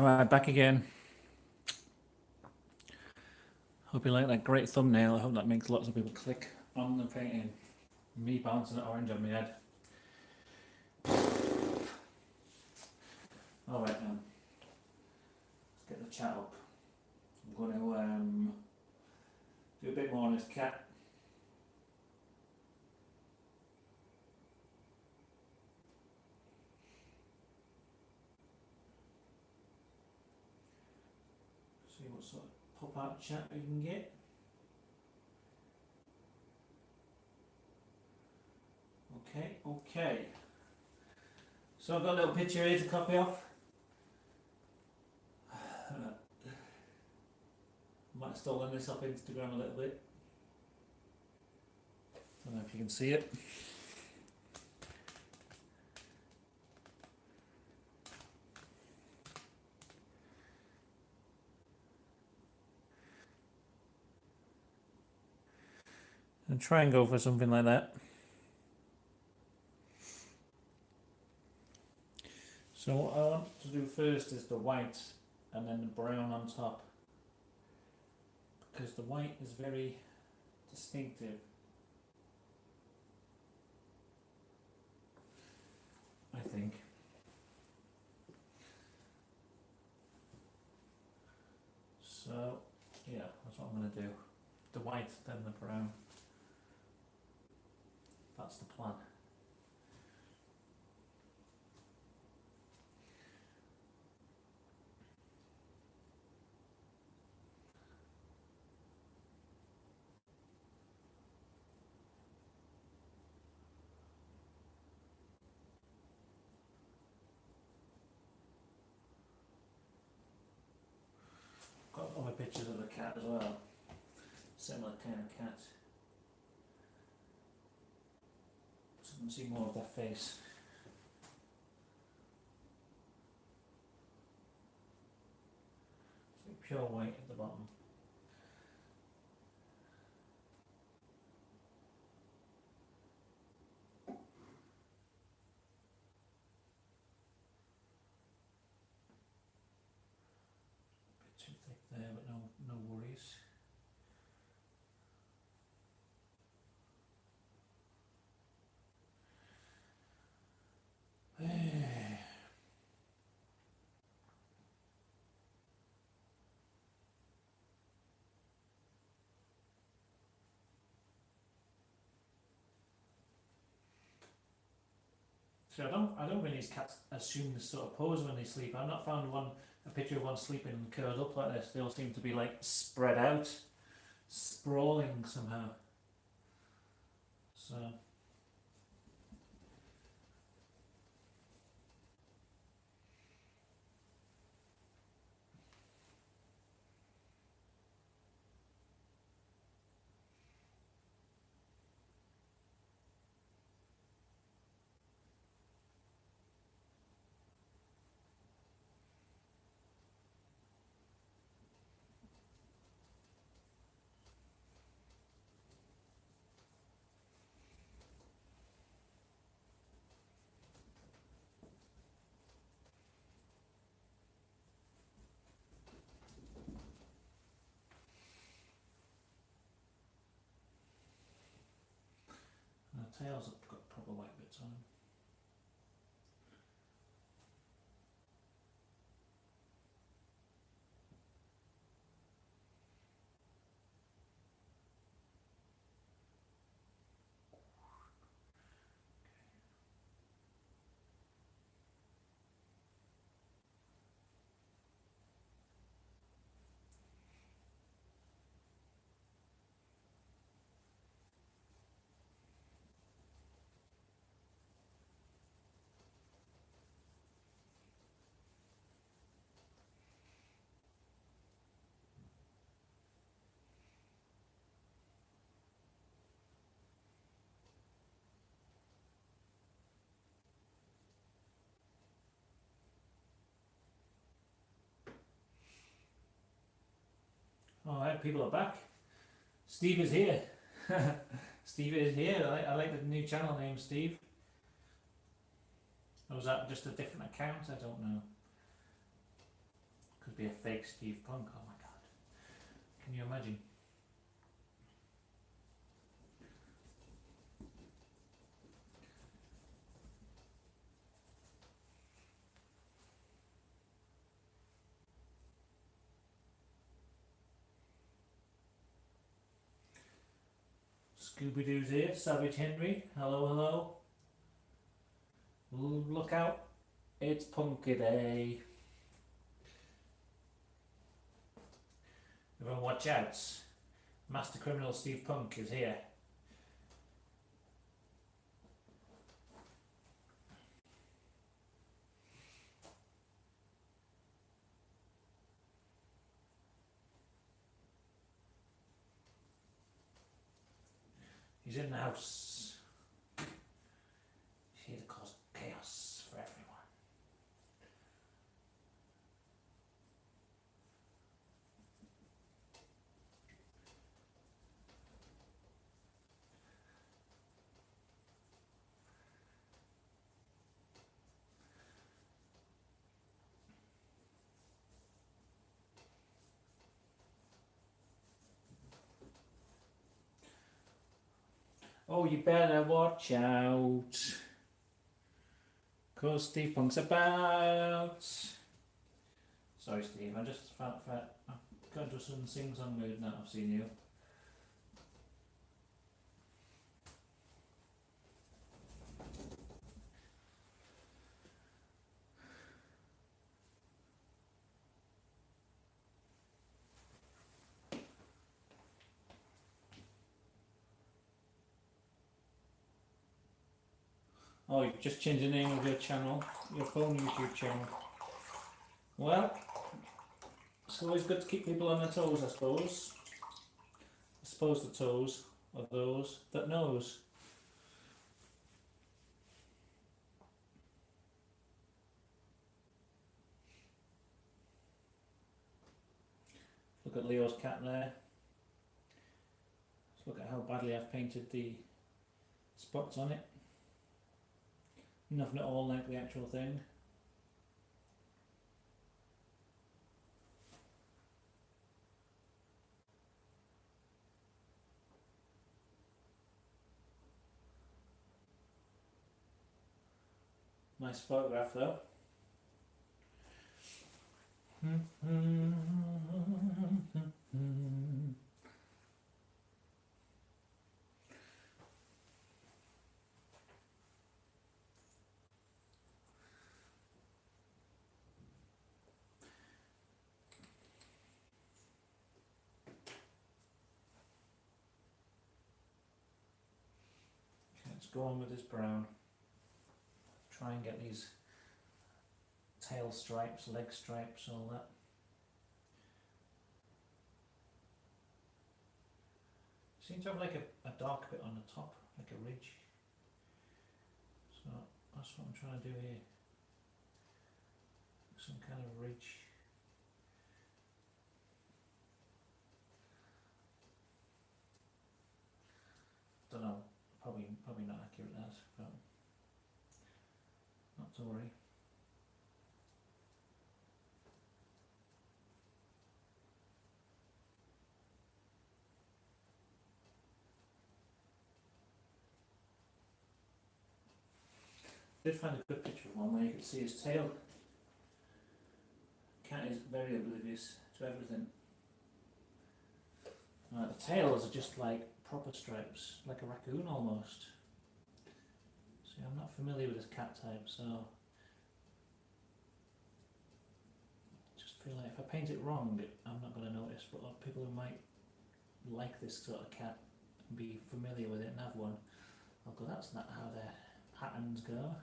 Alright, back again. Hope you like that great thumbnail. I hope that makes lots of people click on the painting. Me bouncing an orange on my head. Alright then. Let's get the chat up. I'm going to do a bit more on this cat. See what sort of pop out chat we can get. Okay. So I've got a little picture here to copy off. Might have stolen this off Instagram a little bit. Don't know if you can see it. And try and go for something like that. So what I want to do first is the white and then the brown on top, because the white is very distinctive. I think. So yeah, that's what I'm going to do. The white, then the brown. That's the plan. Got other pictures of the cat as well. Similar kind of cat. So you can see more of their face. So pure white at the bottom. Bit too thick there, but no worries. So I don't really these cats assume this sort of pose when they sleep. I've not found a picture of one sleeping curled up like this. They all seem to be like spread out, sprawling somehow. So the tails have got proper white bits on them. Alright, people are back. Steve is here. Steve is here. I like the new channel name, Steve. Or was that just a different account? I don't know. be a fake Steve Punk. Oh my god. Can you imagine? Scooby-Doo's here, Savage Henry. Hello, hello. Look out. It's Punky Day. Everyone watch out. Master criminal Steve Punk is here. He's in the house. He's here to cause chaos for everyone. Oh, you better watch out. 'Cause Steve Punk's about. Sorry, Steve, I just felt that I've got into a sudden sing-song mood now I've seen you. Oh, you've just changed the name of your channel, your phone YouTube channel. Well, it's always good to keep people on their toes, I suppose. I suppose the toes are those that knows. Look at Leo's cat there. Let's look at how badly I've painted the spots on it. Nothing at all like the actual thing. Nice photograph though. Let's go on with this brown. Try and get these tail stripes, leg stripes, all that. Seems to have like a dark bit on the top, like a ridge. So that's what I'm trying to do here. Some kind of ridge. Don't know. Probably not accurate as, but not to worry. I did find a good picture of one where you could see his tail. Cat is very oblivious to everything. The tails are just like proper stripes, like a raccoon almost. See, I'm not familiar with this cat type, so just feel like if I paint it wrong, I'm not going to notice, but people who might like this sort of cat and be familiar with it and have one, I'll go, that's not how their patterns go.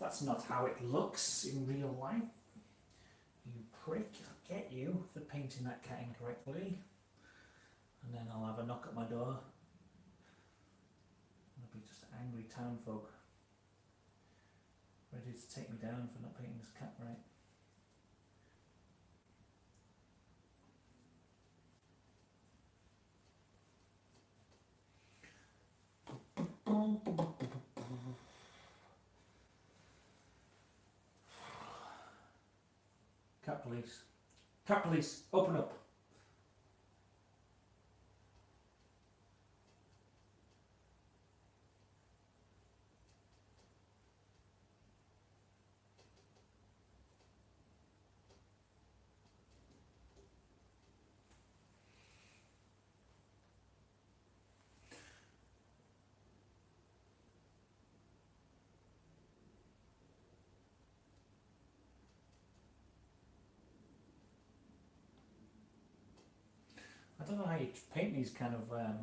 That's not how it looks in real life. You prick, I'll get you for painting that cat incorrectly. And then I'll have a knock at my door. There'll be just angry town folk ready to take me down for not painting this cat right. Cat police. Cat police, open up. I don't know how you paint these kind of like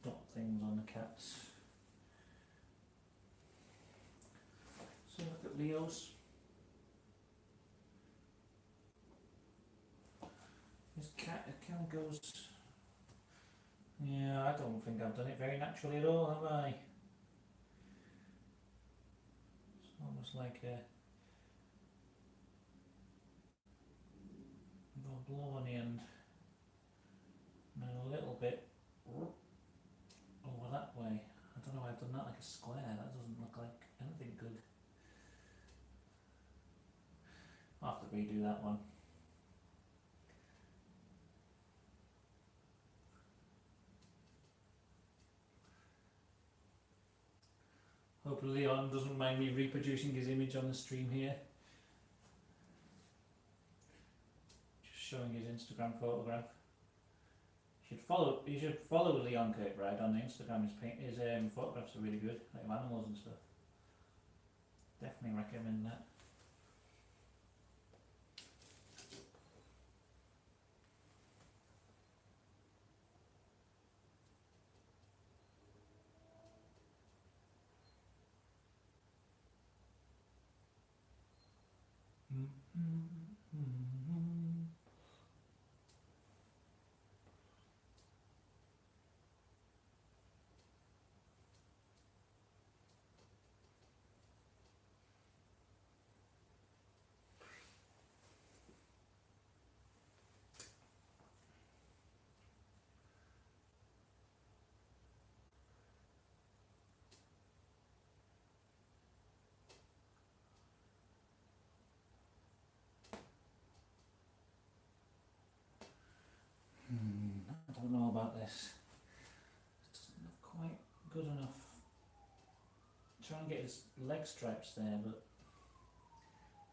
dot things on the cats. So look at Leo's. This cat, it kind of goes. Yeah, I don't think I've done it very naturally at all, have I? It's almost like a blow on the end, and then a little bit over that way. I don't know why I've done that like a square. That doesn't look like anything good. I'll have to redo that one. Hopefully Leon doesn't mind me reproducing his image on the stream here. Just showing his Instagram photograph. You should follow Leon Kirkbride on Instagram. His photographs are really good, like of animals and stuff. Definitely recommend that. I don't know about this. It's not quite good enough. Try and get his leg stripes there, but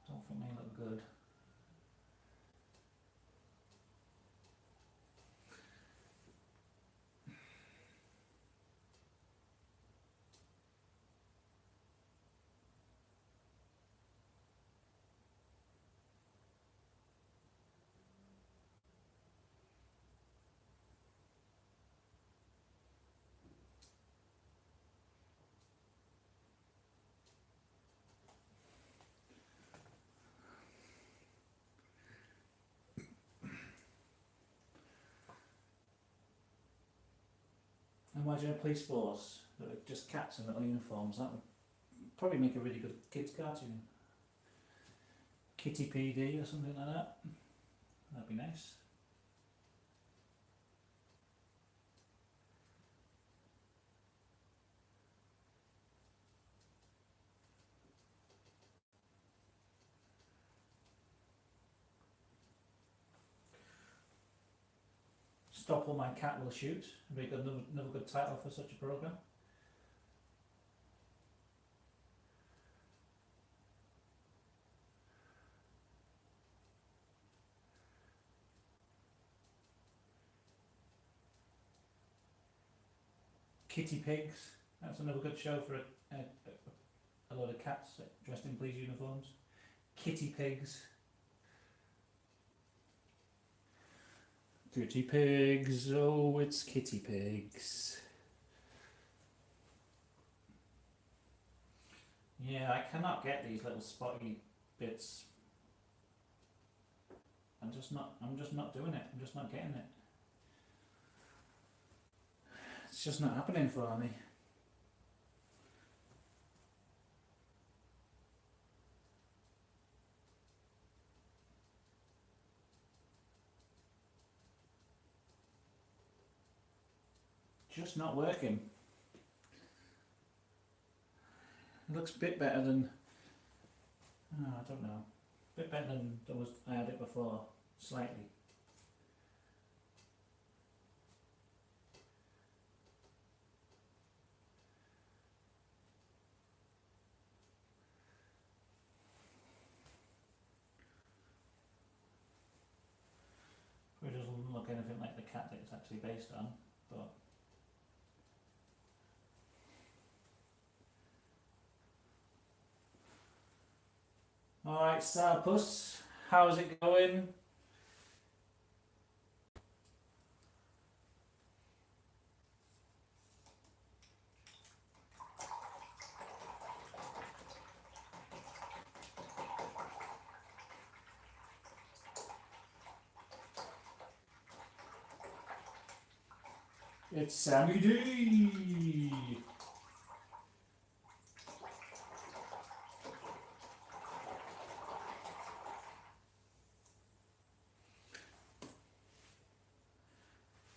I don't think they look good. Imagine a police force that are just cats in little uniforms. That would probably make a really good kids cartoon. Kitty PD or something like that. That'd be nice. Stop or My Cat Will Shoot. Would be another good title for such a programme. Kitty Pigs. That's another good show for a lot of cats dressed in police uniforms. Kitty Pigs. Kitty Pigs, oh it's Kitty Pigs. Yeah, I cannot get these little spotty bits. I'm just not doing it. I'm just not getting it. It's just not happening for me. Just not working. It looks a bit better than Oh, I don't know. A bit better than I had it before, slightly. It doesn't look anything like the cat that it's actually based on, but alright, Sarpus, how's it going? It's Sammy D.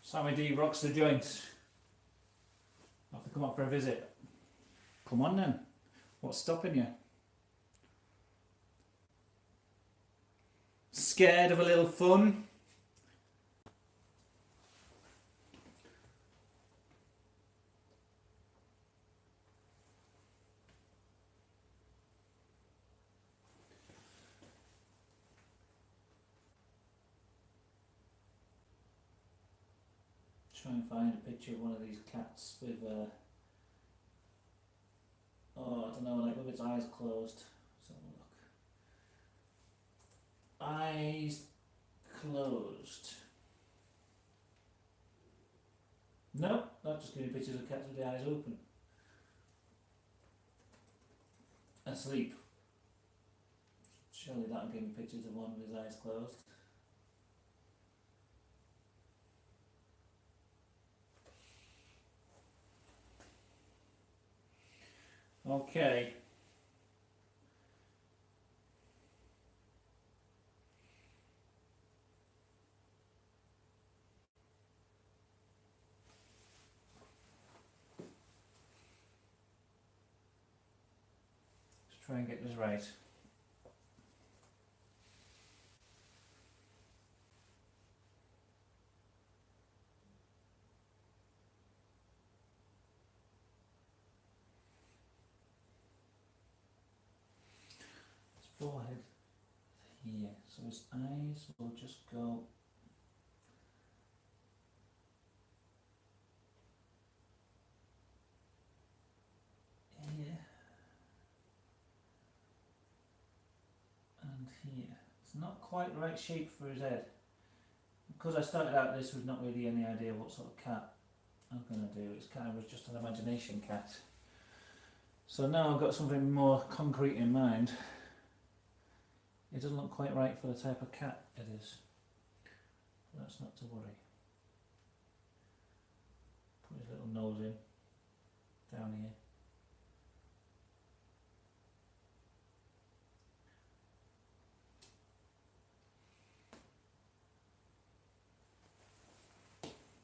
Sammy D rocks the joint. Have to come up for a visit. Come on then. What's stopping you? Scared of a little fun? Try and find a picture of one of these cats with oh, I don't know, like with its eyes closed. Let's have a look. Eyes closed. No, that just gives me pictures of cats with the eyes open. Asleep. Surely that'll give me pictures of one with his eyes closed. Okay. Let's try and get this right. His forehead here, so his eyes will just go here and here. It's not quite the right shape for his head. Because I started out this with not really any idea what sort of cat I'm going to do. It's kind of just an imagination cat. So now I've got something more concrete in mind. It doesn't look quite right for the type of cat it is. But that's not to worry. Put his little nose in, down here.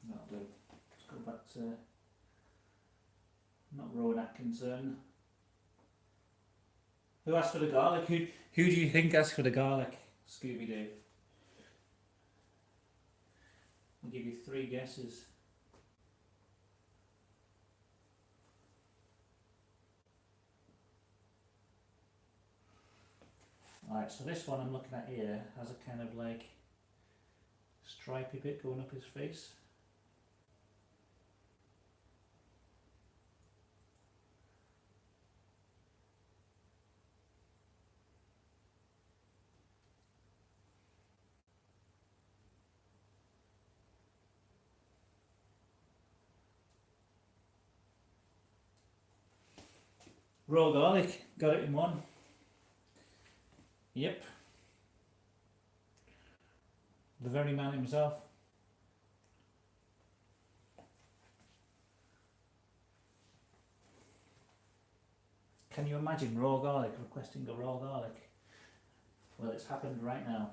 That'll do. Let's go back to not Rowan Atkinson. Who asked for the garlic? Who do you think asked for the garlic? Scooby Doo. I'll give you 3 guesses. Alright, so this one I'm looking at here has a kind of like stripy bit going up his face. Raw garlic, got it in one. Yep. The very man himself. Can you imagine raw garlic requesting a raw garlic? Well, it's happened right now.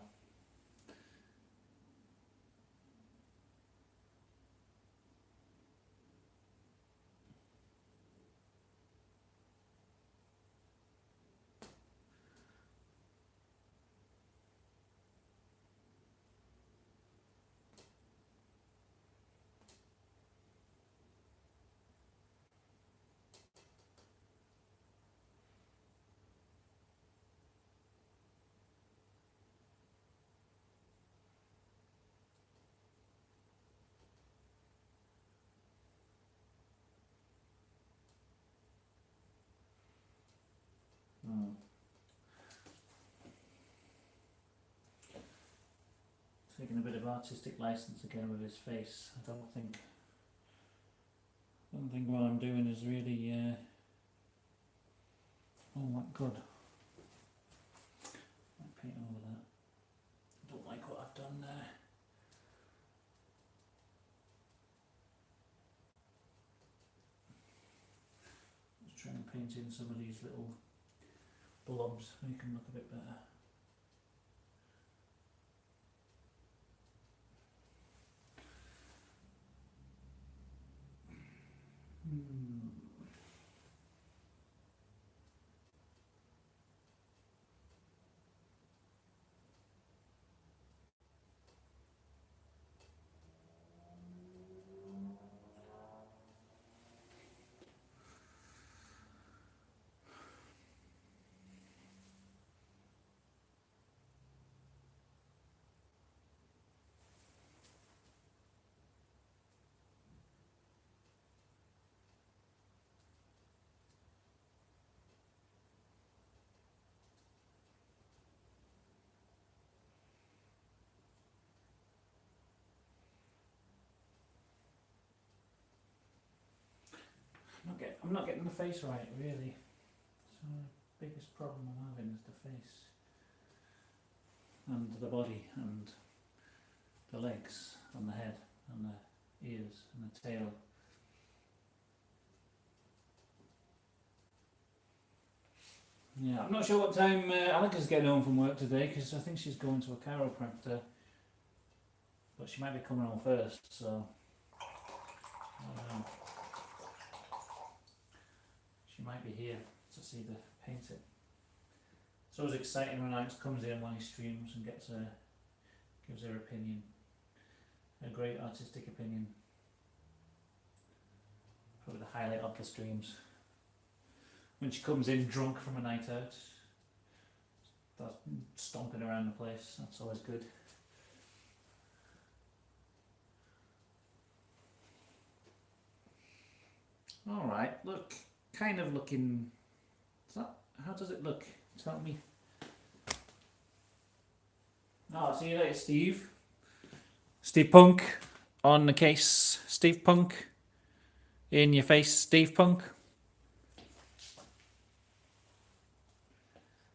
taking a bit of artistic license again with his face. I don't think what I'm doing is really all that good. I'll paint over that. I don't like what I've done there. Just try and paint in some of these little blobs, make them look a bit better. I'm not getting the face right, really. So the biggest problem I'm having is the face and the body and the legs and the head and the ears and the tail. Yeah, I'm not sure what time Alika's getting home from work today, because I think she's going to a chiropractor, but she might be coming home first, so I don't know. She might be here to see the painting. It's always exciting when Alex comes in while he streams and gives her opinion, a great artistic opinion. Probably the highlight of the streams. When she comes in drunk from a night out, starts stomping around the place, that's always good. Alright, look, kind of looking, how does it look? Tell me. Oh, see you later, Steve. Steve Punk on the case. Steve Punk. In your face, Steve Punk.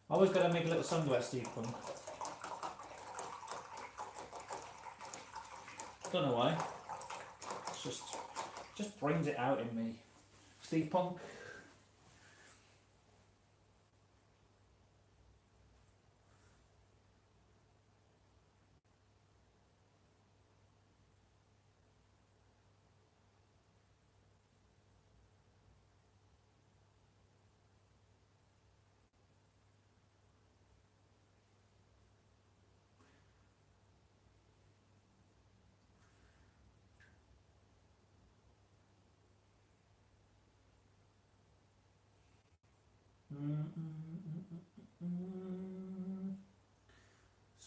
Always got to make a little song about Steve Punk. Don't know why. It's just brings it out in me. Steve Punk.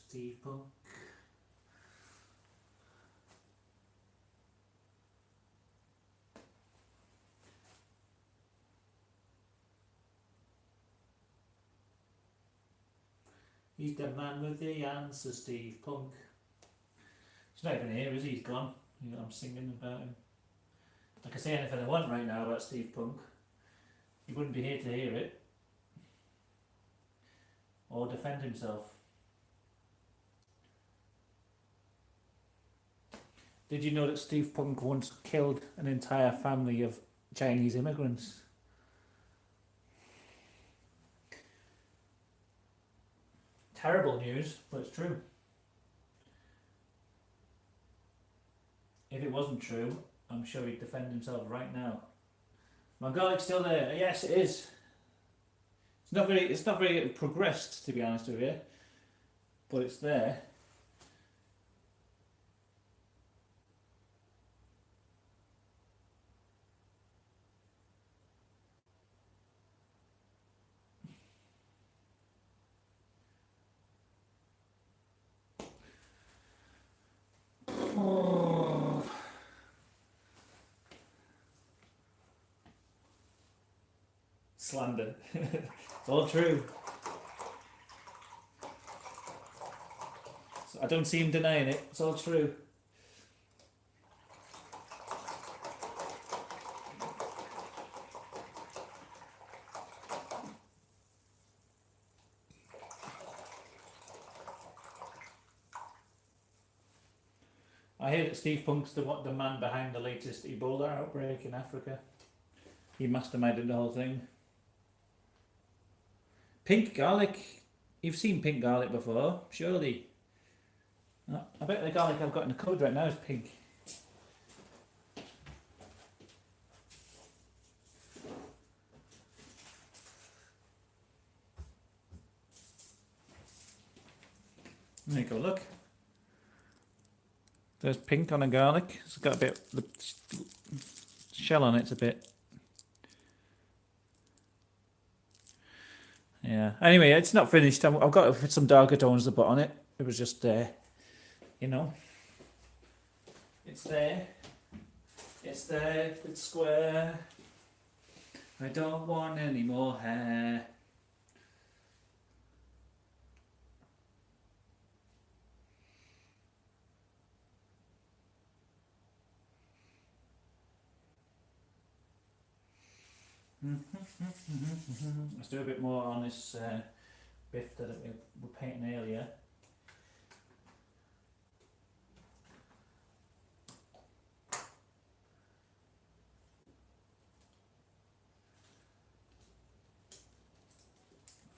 Steve Punk. He's the man with the answer, Steve Punk. He's not even here, is he? He's gone. I'm singing about him. I can say anything I want right now about Steve Punk. He wouldn't be here to hear it. Or defend himself. Did you know that Steve Punk once killed an entire family of Chinese immigrants? Terrible news, but it's true. If it wasn't true, I'm sure he'd defend himself right now. My garlic's still there. Yes, it is. It's not very progressed, to be honest with you, but it's there. Oh. Slander. It's all true. I don't see him denying it. It's all true. I hear that Steve Punk's the man behind the latest Ebola outbreak in Africa. He masterminded the whole thing. Pink garlic. You've seen pink garlic before, surely. I bet the garlic I've got in the cupboard right now is pink. There you go, look. There's pink on a garlic. It's got a bit, the shell on it's a bit. Yeah. Anyway, it's not finished. I've got some darker tones to put on it. It was just there. You know. It's there. It's there. It's square. I don't want any more hair. Let's do a bit more on this biff that we were painting earlier.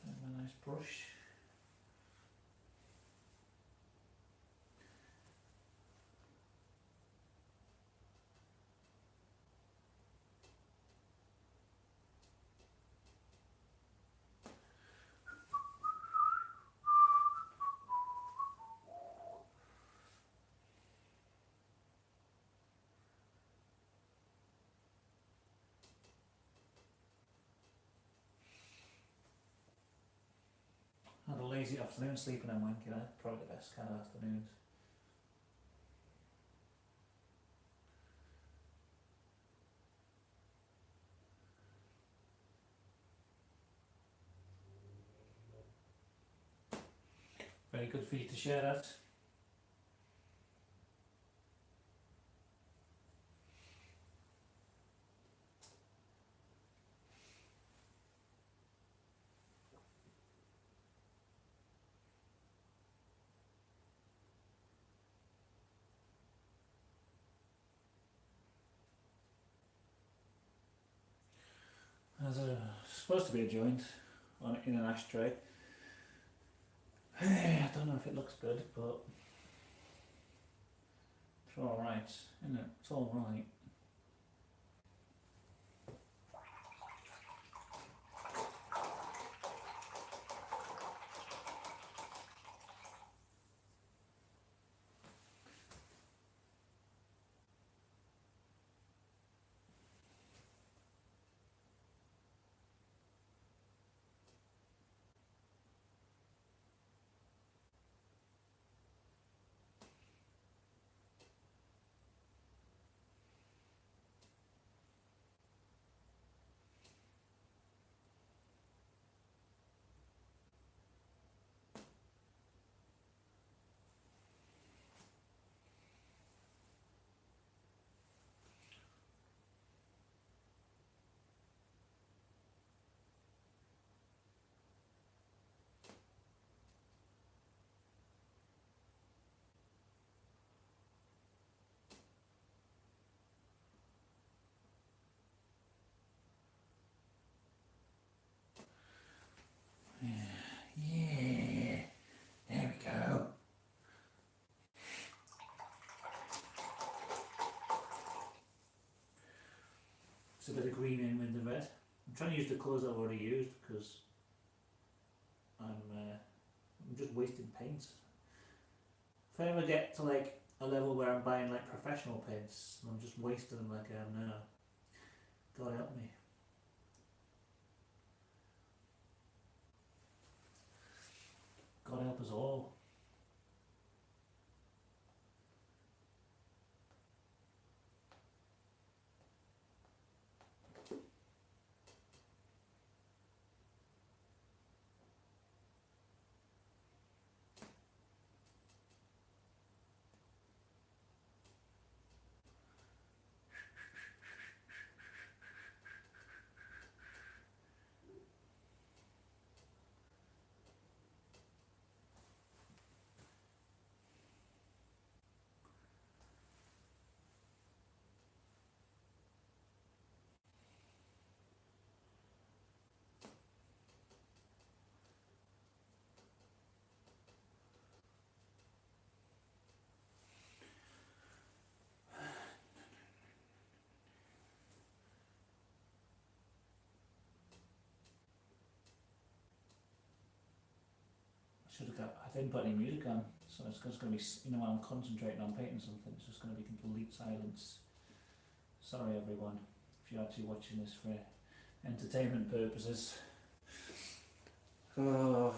A nice brush. Had a lazy afternoon sleeping and wanking, probably the best kind of afternoons. Very good for you to share that. There's supposed to be a joint in an ashtray. I don't know if it looks good, but it's alright, isn't it? It's alright. Yeah, there we go. It's a bit of green in with the red. I'm trying to use the colours I've already used because I'm just wasting paints. If I ever get to like a level where I'm buying like professional paints and I'm just wasting them like I am now, God help me. God help us all. should have got. I didn't put any music on, so it's just going to be. You know, when I'm concentrating on painting something, it's just going to be complete silence. Sorry, everyone, if you're actually watching this for entertainment purposes. Oh,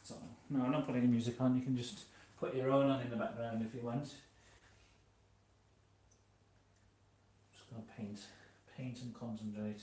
so, no, I'm not putting any music on. You can just put your own on in the background if you want. Just going to paint and concentrate.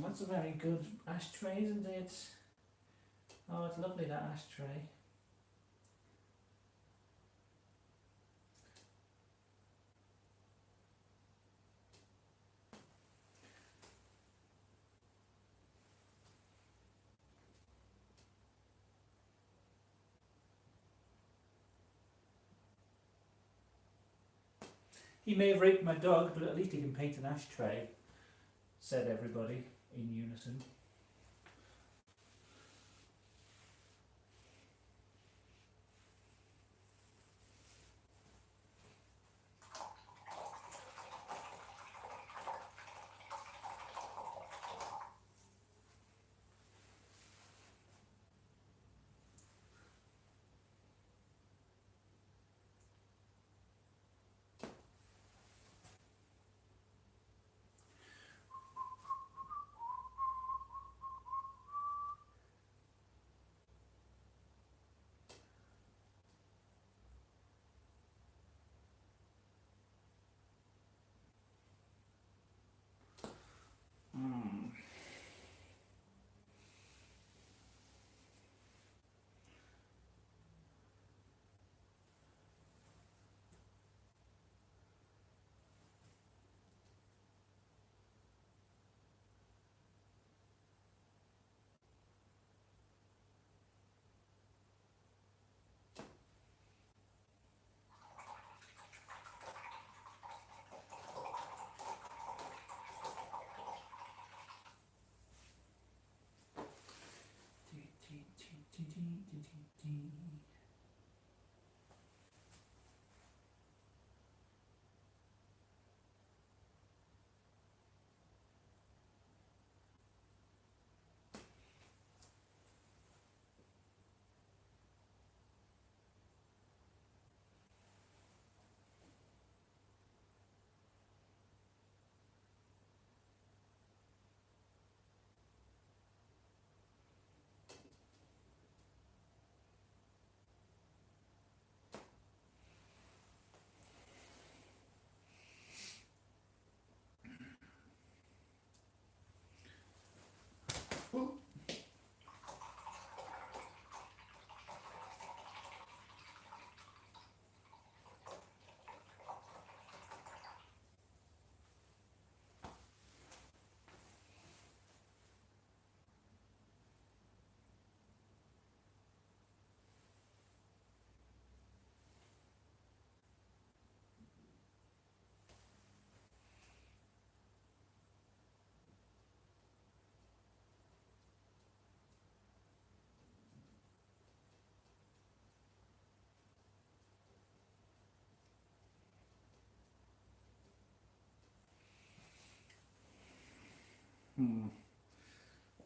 That's a very good ashtray, isn't it? Oh, it's lovely, that ashtray. He may have raped my dog, but at least he can paint an ashtray, said everybody in unison.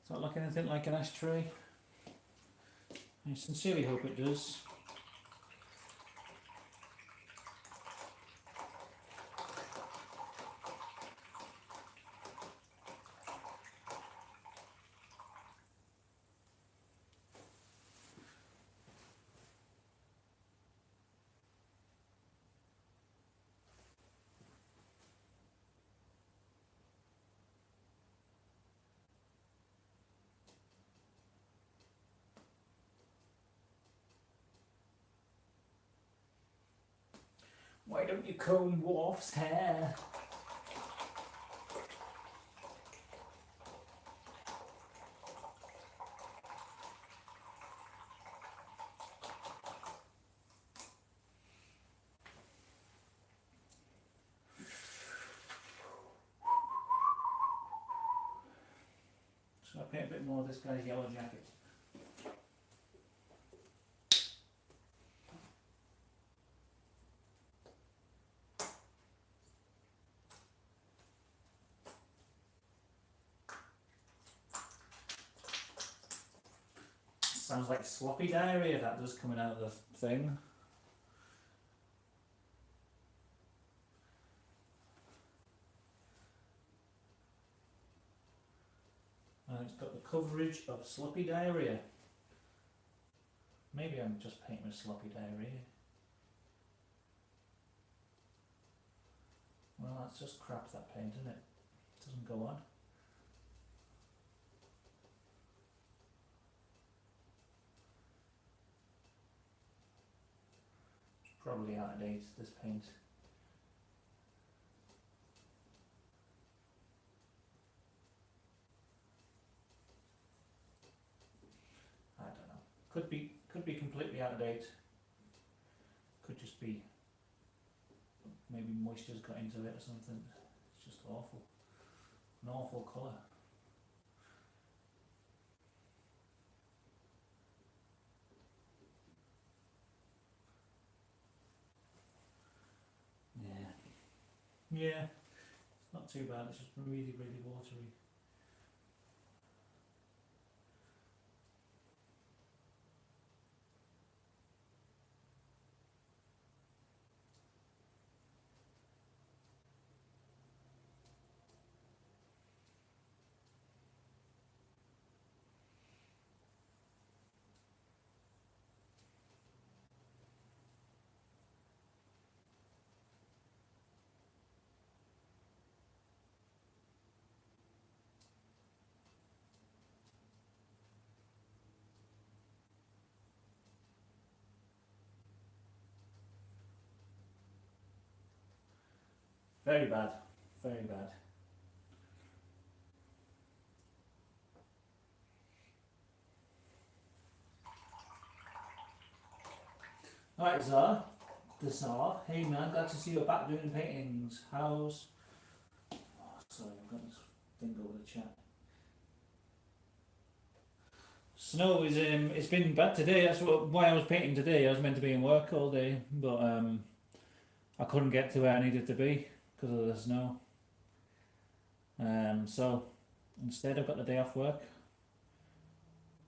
Does that look anything like an ashtray? I sincerely hope it does. Why don't you comb Worf's hair? So I paint a bit more of this guy's yellow jacket. Sounds like sloppy diarrhea that does coming out of the thing. And it's got the coverage of sloppy diarrhea. Maybe I'm just painting with sloppy diarrhea. Well, that's just crap, that paint, isn't it? It doesn't go on. It's probably out of date, this paint. I don't know. Could be completely out of date. Could just be maybe moisture's got into it or something. It's just awful. An awful colour. Yeah, it's not too bad, it's just really, really watery. Very bad, very bad. Alright, Zara. The Zara. Hey man, glad to see you back doing paintings. How's... Oh, sorry, I've got this thing over the chat. Snow is it's been bad today. That's why I was painting today. I was meant to be in work all day, but I couldn't get to where I needed to be because of the snow. So instead I've got the day off work.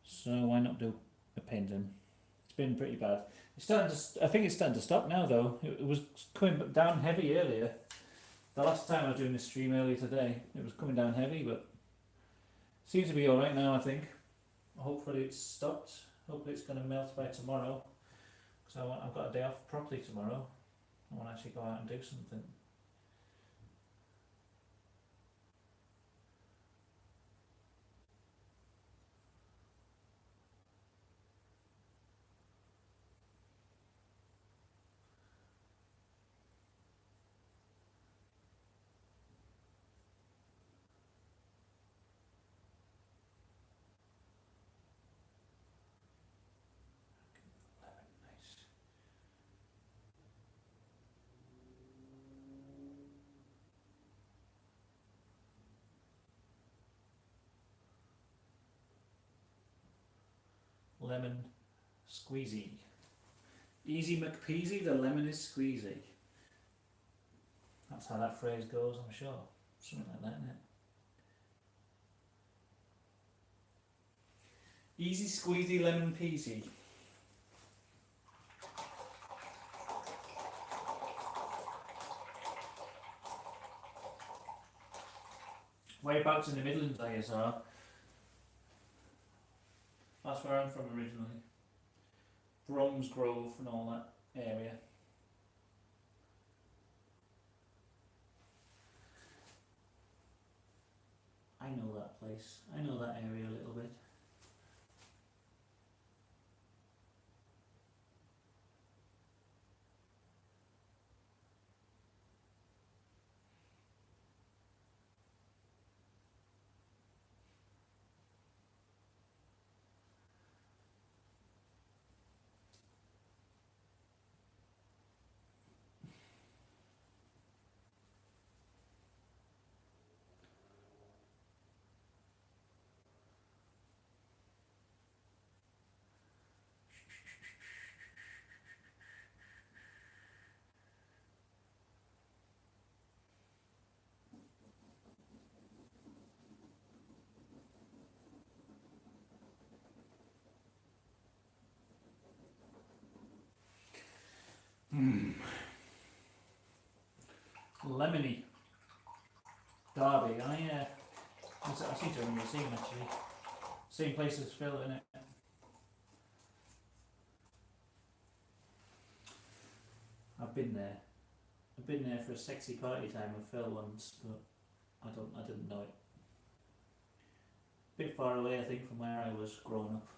So why not do a painting? It's been pretty bad. It's starting to. I think it's starting to stop now though. It was coming down heavy earlier. The last time I was doing this stream earlier today, it was coming down heavy, but seems to be all right now. I think. Hopefully it's stopped. Hopefully it's going to melt by tomorrow. So I've got a day off properly tomorrow. I want to actually go out and do something. Nice. Lemon squeezy. Easy McPeasy, the lemon is squeezy. That's how that phrase goes, I'm sure. Something like that, isn't it? Easy squeezy lemon peasy. Whereabouts in the Midlands are you, Zara? That's where I'm from originally. Bromsgrove and all that area. I know that place. I know that area a little bit. Lemony. Derby. I seem to remember seeing actually. Same place as Phil, innit? I've been there. I've been there for a sexy party time with Phil once, but I didn't know it. Bit far away, I think, from where I was growing up.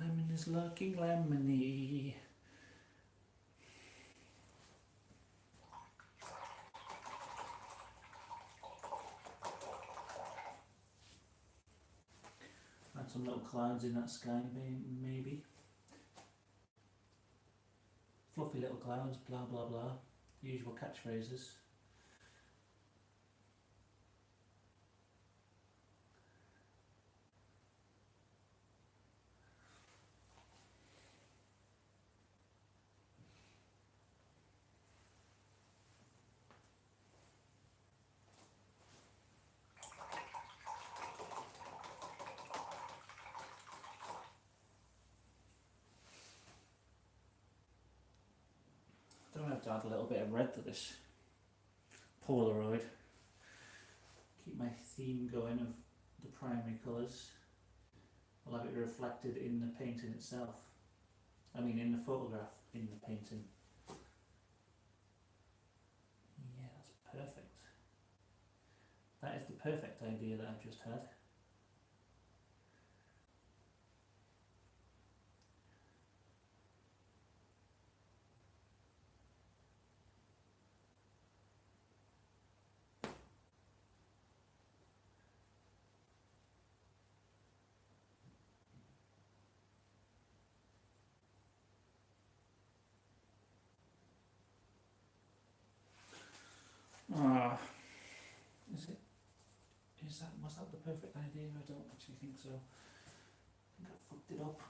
Lemon is looking lemony. And some little clouds in that sky, maybe. Fluffy little clouds, blah blah blah. Usual catchphrases. Don't have to add a little bit of red to this Polaroid. Keep my theme going of the primary colours. I'll have it reflected in the painting itself. I mean in the photograph, in the painting. Yeah, that's perfect. That is the perfect idea that I've just had. Was that the perfect idea? I don't actually think so. I think I fucked it up.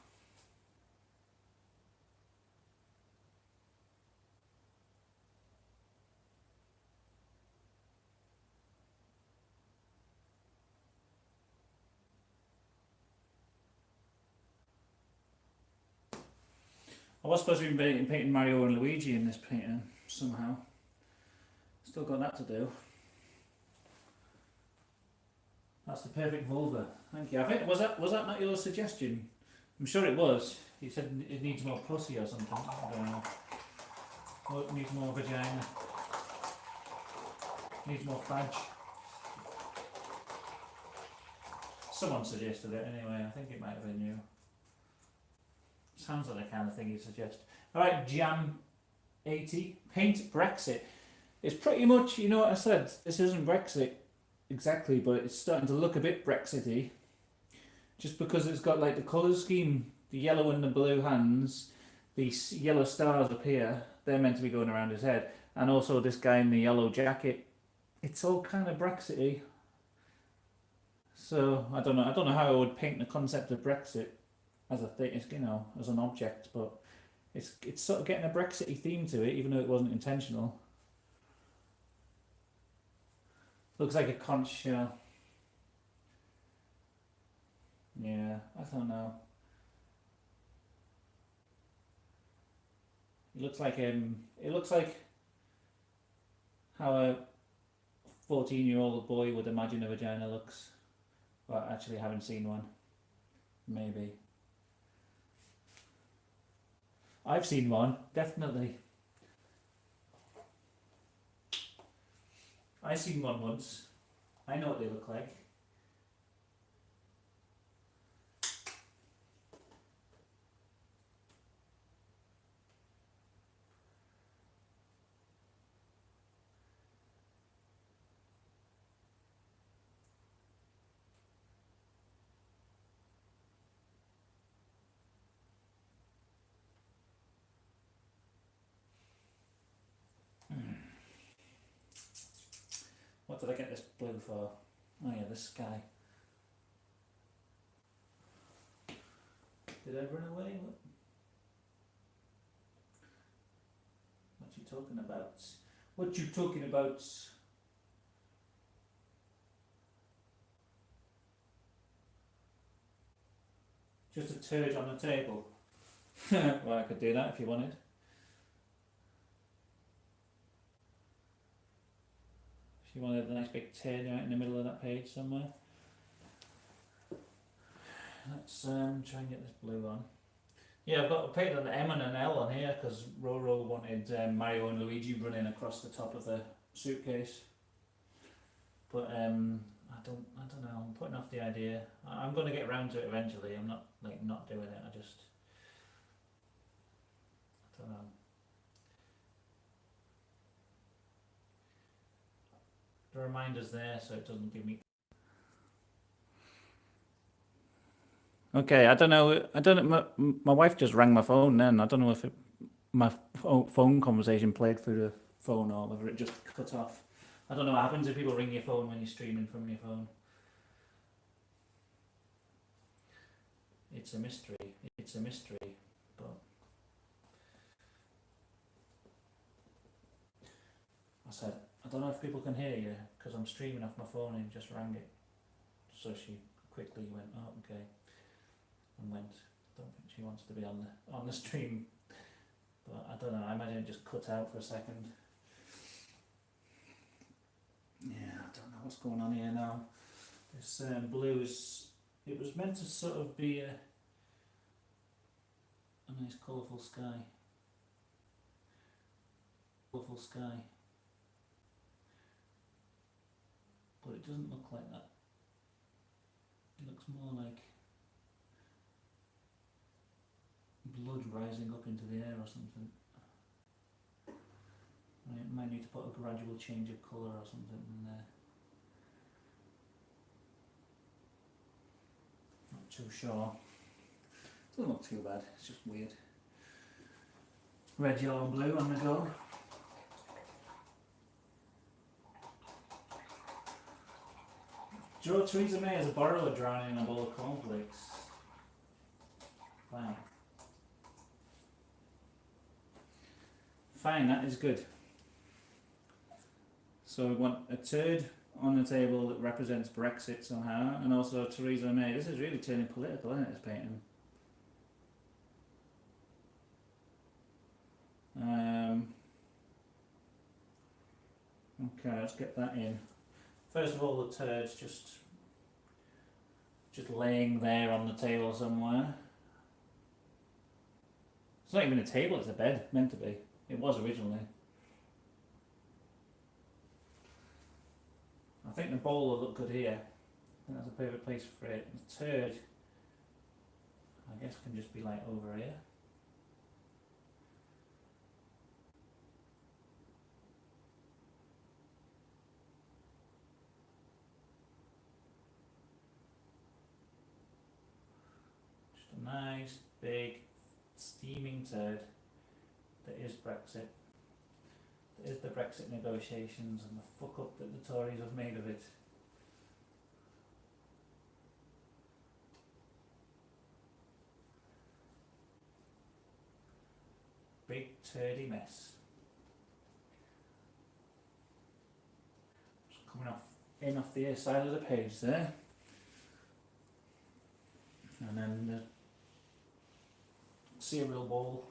I was supposed to be painting Mario and Luigi in this painting somehow. Still got that to do. That's the perfect vulva. Thank you. I think was that not your suggestion? I'm sure it was. You said it needs more pussy or something. I don't know. Or it needs more vagina. Needs more fudge. Someone suggested it anyway. I think it might have been you. Sounds like the kind of thing you suggest. Alright, Jam80. Paint Brexit. It's pretty much, you know what I said, this isn't Brexit exactly, but it's starting to look a bit Brexity. Just because it's got like the colour scheme, the yellow and the blue hands, these yellow stars up here, they're meant to be going around his head, and also this guy in the yellow jacket. It's all kind of Brexity. So I don't know how I would paint the concept of Brexit as a thing, you know, as an object, but it's sort of getting a Brexity theme to it, even though it wasn't intentional. Looks like a conch shell. Yeah, I don't know. It looks like how a 14-year-old boy would imagine a vagina looks. But actually haven't seen one. Maybe. I've seen one, definitely. I seen one once. I know what they look like. What did I get this blue for? Oh yeah, the sky. Did I run away? What you talking about? What you talking about? Just a turd on the table. Well, I could do that if you wanted. If you wanted a nice big turd out in the middle of that page somewhere. Let's try and get this blue on. Yeah, I've got painted an M and an L on here because Roro wanted Mario and Luigi running across the top of the suitcase. But I don't know. I'm putting off the idea. I'm going to get around to it eventually. I'm not not doing it. I don't know. The reminder's there, so it doesn't give me. Okay, I don't know. My wife just rang my phone then. I don't know if my phone conversation played through the phone or whether it just cut off. I don't know what happens if people ring your phone when you're streaming from your phone. It's a mystery. It's a mystery. But I said, I don't know if people can hear you because I'm streaming off my phone and just rang it. So she quickly went, oh, okay. And went, I don't think she wants to be on the stream, but I don't know. I imagine it just cut out for a second. Yeah, I don't know what's going on here now. This blue is. It was meant to sort of be a nice colourful sky. Colourful sky, but it doesn't look like that. It looks more like blood rising up into the air or something. I might need to put a gradual change of colour or something in there. Not too sure. Doesn't look too bad, it's just weird. Red, yellow and blue on the go. Draw Theresa May as a borrower drowning in a bowl of cornflakes. Wow. Fine, that is good. So we want a turd on the table that represents Brexit somehow, and also Theresa May. This is really turning political, isn't it, this painting? Okay, let's get that in. First of all, the turd's just laying there on the table somewhere. It's not even a table, it's a bed, meant to be. It was originally. I think the bowl will look good here. I think that's a perfect place for it. The turd, I guess, can just be like over here. Just a nice, big, steaming turd that is Brexit. That is the Brexit negotiations and the fuck up that the Tories have made of it. Big turdy mess. Just coming off the side of the page there. And then the cereal bowl.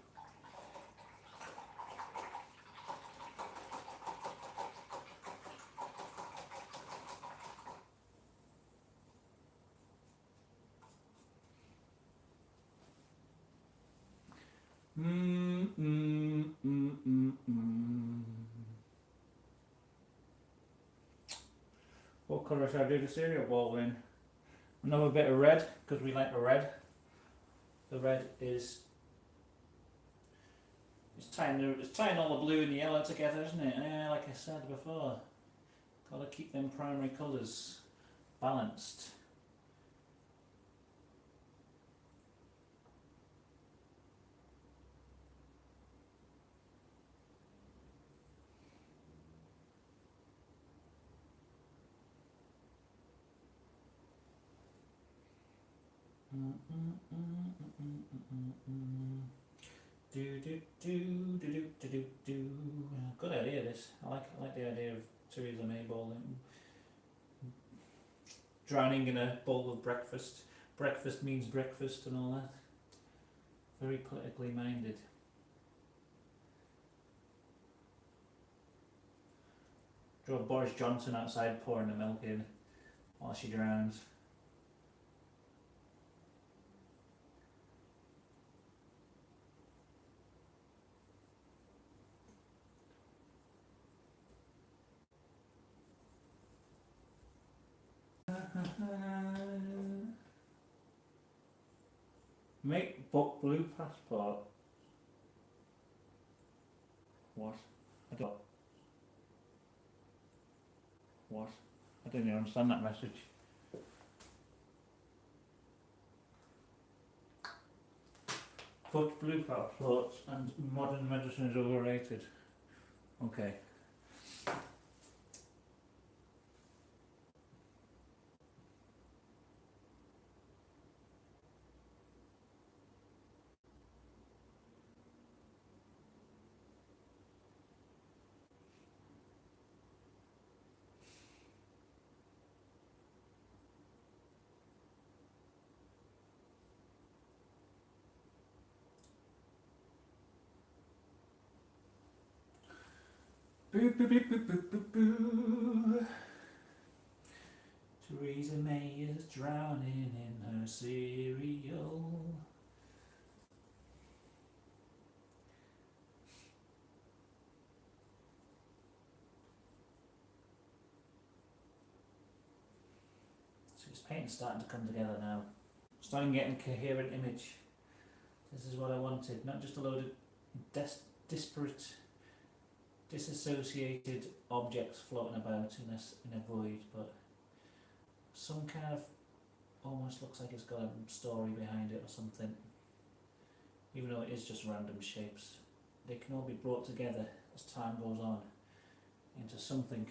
What colour should I do the cereal bowl in? Another bit of red, because we like the red. The red is it's tying all the blue and the yellow together, isn't it? Yeah, like I said before, got to keep them primary colours balanced. Good idea. This I like the idea of Theresa May bowling, drowning in a bowl of breakfast. Breakfast means breakfast and all that. Very politically minded. Draw Boris Johnson outside pouring the milk in while she drowns. Make book blue passport. What? I don't. What? I didn't even understand that message. Book blue passports and modern medicine is overrated. Okay. Boo boo boo boo boo boo boo. Theresa May is drowning in her cereal. So his paint's starting to come together now. Starting getting a coherent image. This is what I wanted, not just a load of disparate, disassociated objects floating about in a void, but some kind of almost looks like it's got a story behind it or something. Even though it is just random shapes, they can all be brought together as time goes on into something.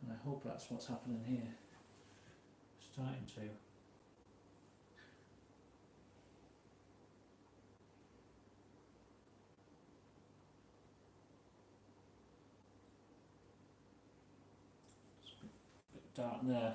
And I hope that's what's happening here. Starting to. It's a bit dark there.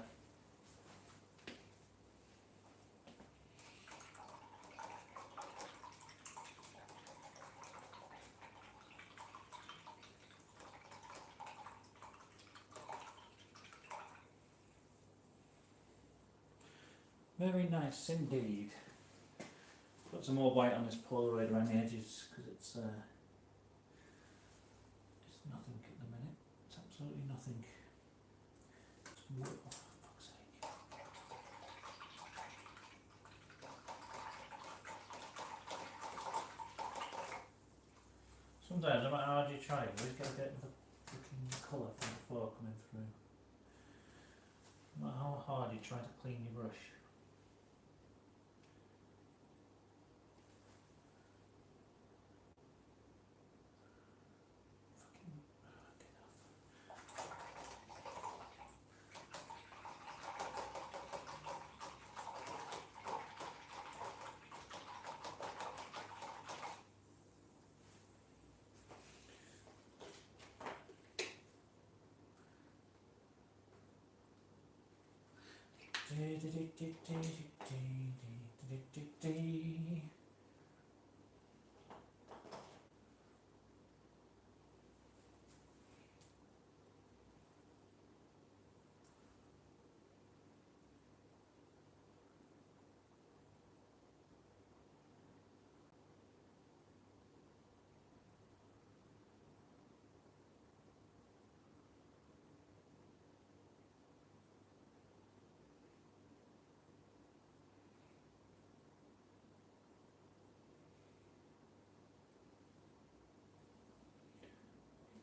Very nice indeed. Put some more white on this Polaroid around the edges because it's nothing at the minute. It's absolutely nothing. It's wood, oh, for fuck's sake. Sometimes, no matter how hard you try, you always get a bit of the fucking colour from before coming through. No matter how hard you try to clean your brush.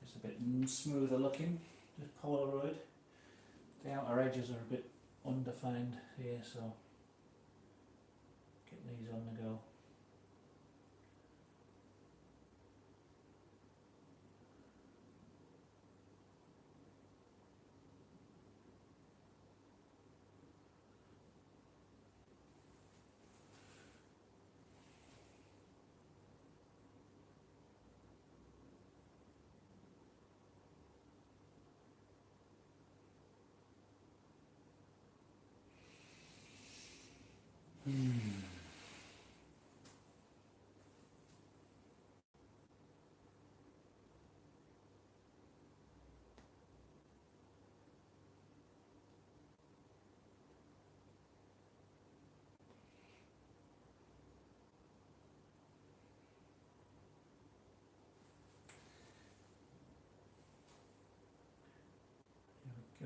It's a bit smoother looking, this Polaroid. The outer edges are a bit undefined here, so get these on the go.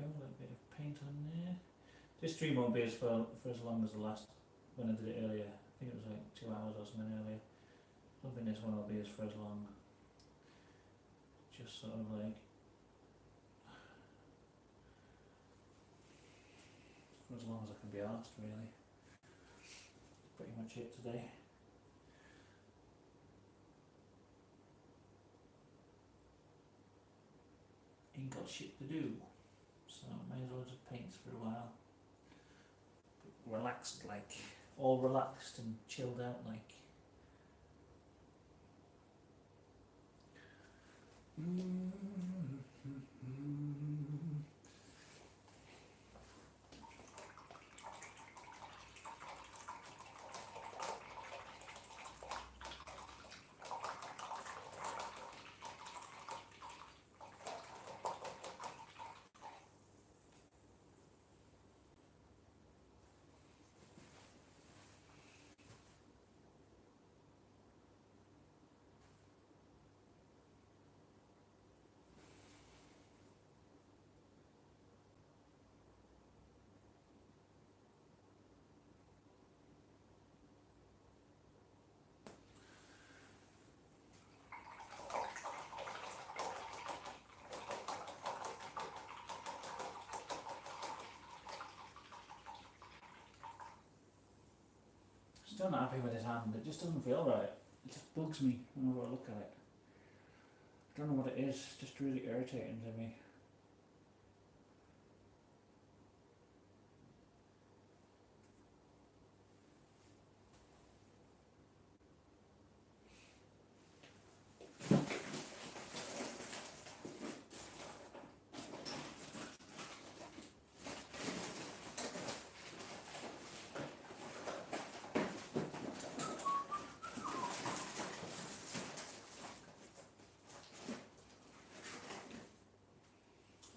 go, a little bit of paint on there. This stream won't be as for as long as the last, when I did it earlier. I think it was like 2 hours or something earlier. I don't think this one will be as for as long. Just sort of like, for as long as I can be asked, really. Pretty much it today. Ain't got shit to do, so may as well just paint for a while. Relaxed, like, all relaxed and chilled out, like. Still not happy with his hand, it just doesn't feel right. It just bugs me whenever I look at it. I don't know what it is, it's just really irritating to me.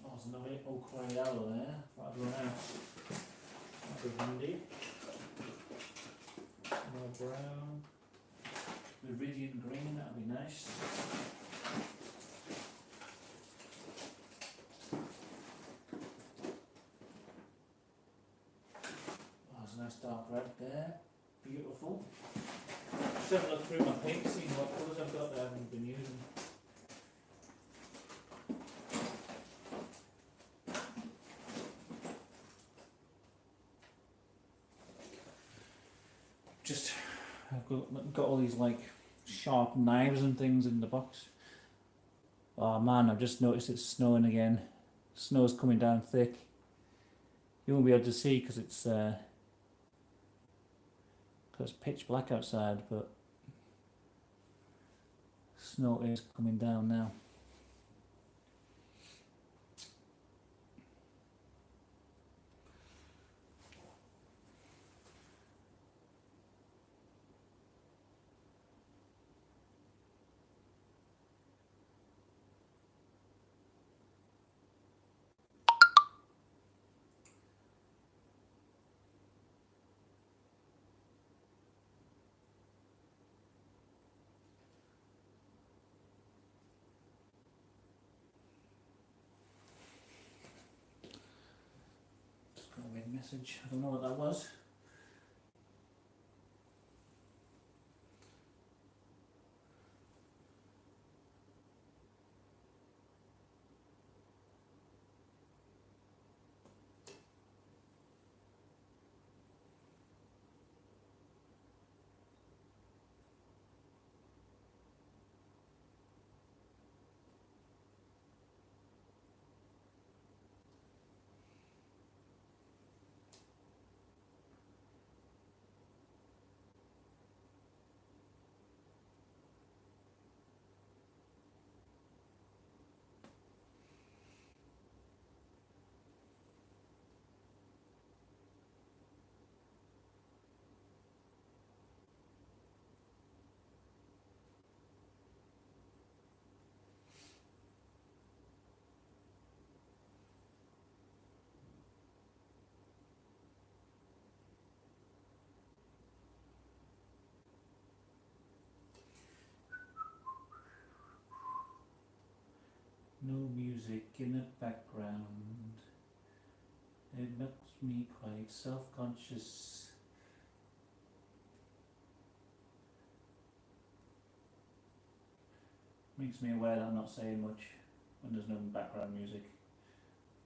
Oh, there's another Oak Royale there, for everyone else. That'd be handy. More brown. Viridian green, that'd be nice. Oh, there's a nice dark red there. Beautiful. Just have a look through my paint, see what colours I've got that I haven't been using. Just, I've got all these like sharp knives and things in the box. Oh man, I've just noticed it's snowing again. Snow's coming down thick. You won't be able to see because it's pitch black outside, but snow is coming down now. Just got a weird message. I don't know what that was. No music in the background. It makes me quite self-conscious. Makes me aware that I'm not saying much when there's no background music.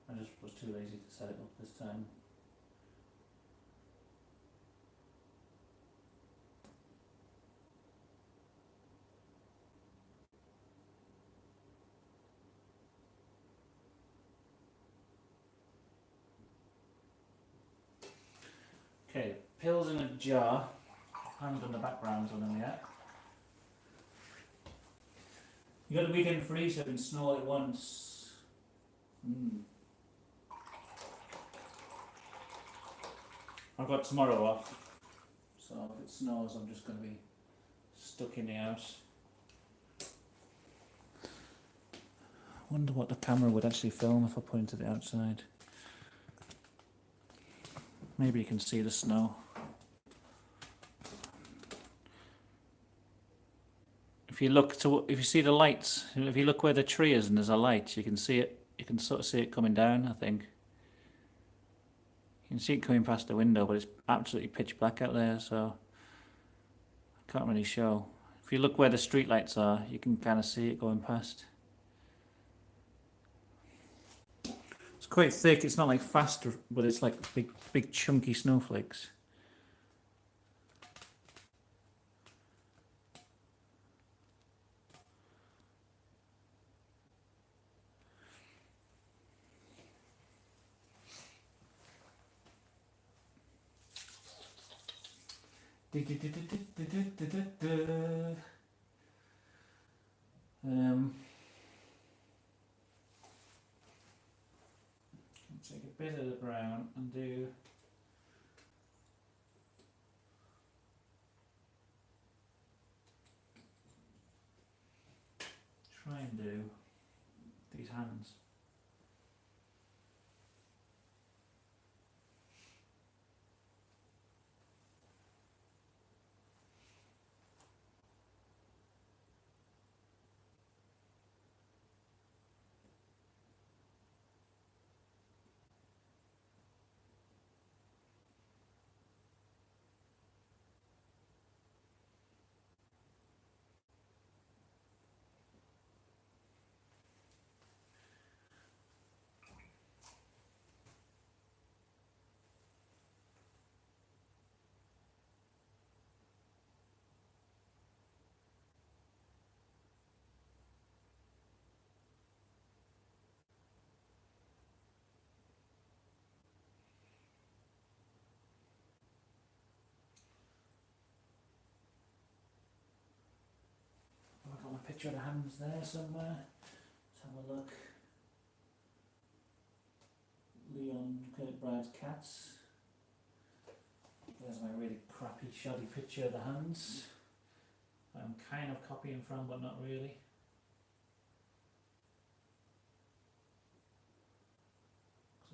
I just was too lazy to set it up this time. Okay, pills in a jar. I haven't done the backgrounds on them yet. You got a weekend free, so I can snore at once. I've got tomorrow off, so if it snows, I'm just going to be stuck in the house. I wonder what the camera would actually film if I put into the outside. Maybe you can see the snow. If you see the lights, if you look where the tree is and there's a light, you can see it. You can sort of see it coming down, I think. You can see it coming past the window, but it's absolutely pitch black out there, so I can't really show. If you look where the street lights are, you can kind of see it going past. It's quite thick. It's not like fast, but it's like big chunky snowflakes. Take a bit of the brown and try and do these hands. I've got my picture of the hands there somewhere. Let's have a look. Leon Kirkbride's cats. There's my really crappy, shoddy picture of the hands. I'm kind of copying from, but not really.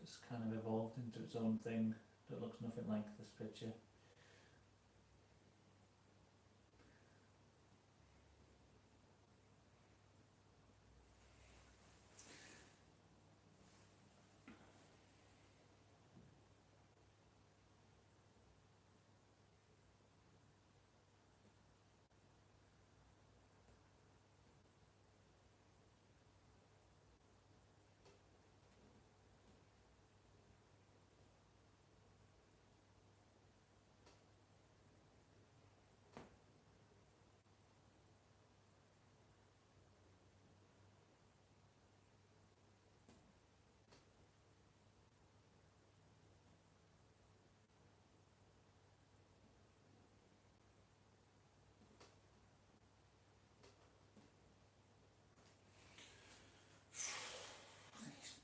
It's kind of evolved into its own thing that looks nothing like this picture.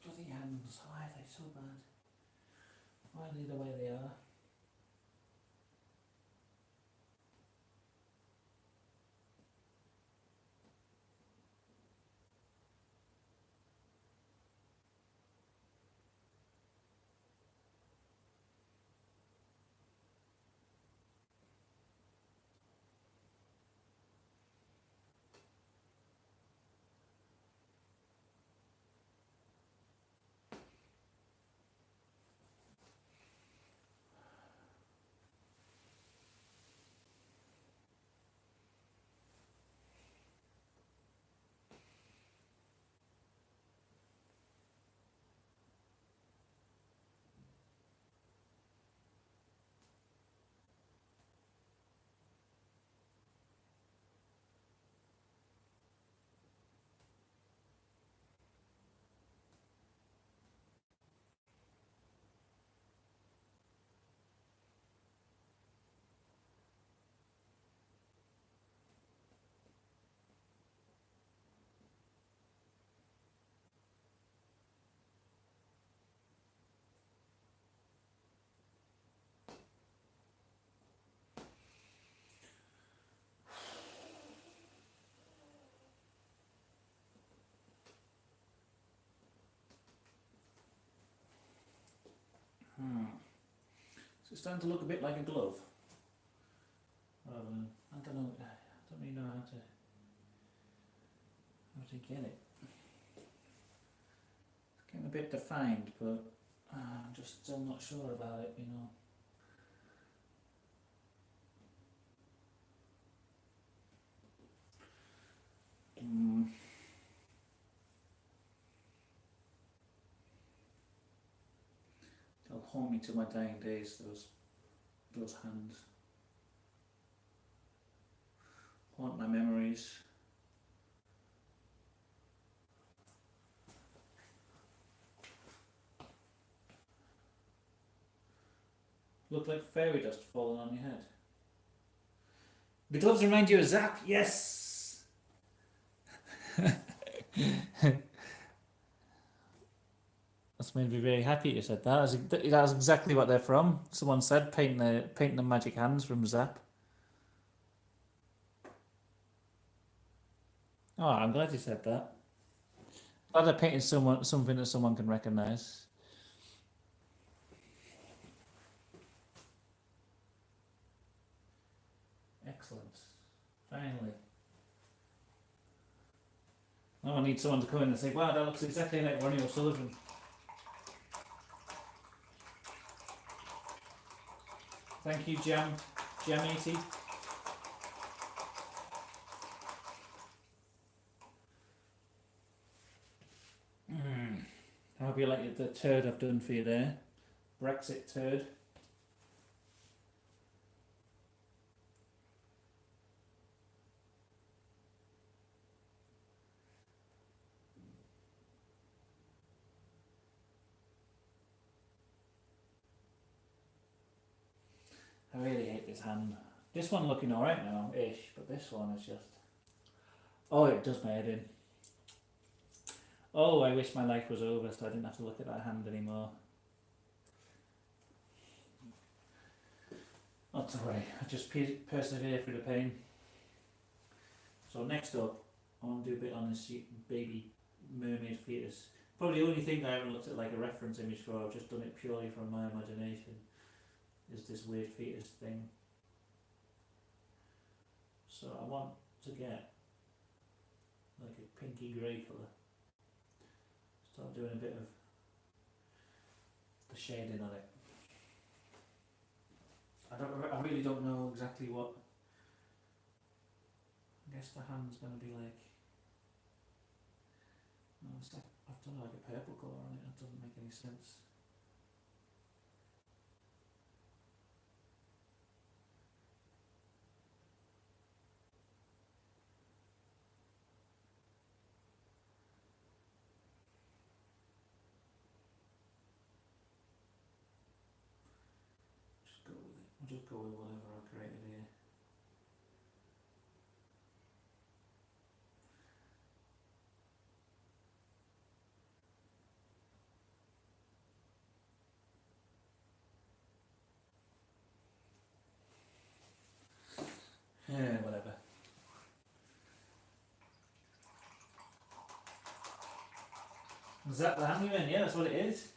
Bloody hands, why are they so bad? Why are they the way they are? So it's starting to look a bit like a glove. I don't know. I don't really know how to get it. It's getting a bit defined, but I'm just still not sure about it. You know. They'll haunt me to my dying days. Those hands haunt my memories. Look like fairy dust falling on your head. The gloves remind you of Zap. Yes. That's made me very happy you said that. That's exactly what they're from. Someone said painting the magic hands from Zap. Oh, I'm glad you said that. Glad they're painting something that someone can recognise. Excellent. Finally. Now I need someone to come in and say, wow, that looks exactly like Ronnie O'Sullivan. Thank you, Jam 80. I hope you like the turd I've done for you there. Brexit turd. I really hate this hand. This one looking alright now, ish, but this one is just... Oh, it does my head in. Oh, I wish my life was over so I didn't have to look at that hand anymore. Not to worry, I just persevere through the pain. So next up, I want to do a bit on this baby mermaid fetus. Probably the only thing I haven't looked at like a reference image for, I've just done it purely from my imagination, is this weird fetus thing. So I want to get like a pinky grey colour. Start doing a bit of the shading on it. I really don't know exactly what. I guess the hand's going to be like. No, it's like I've done like a purple colour on it. That doesn't make any sense. Just go with it. I'll just go with whatever I created here. Yeah, whatever. Is that the hand you in? Yeah, that's what it is.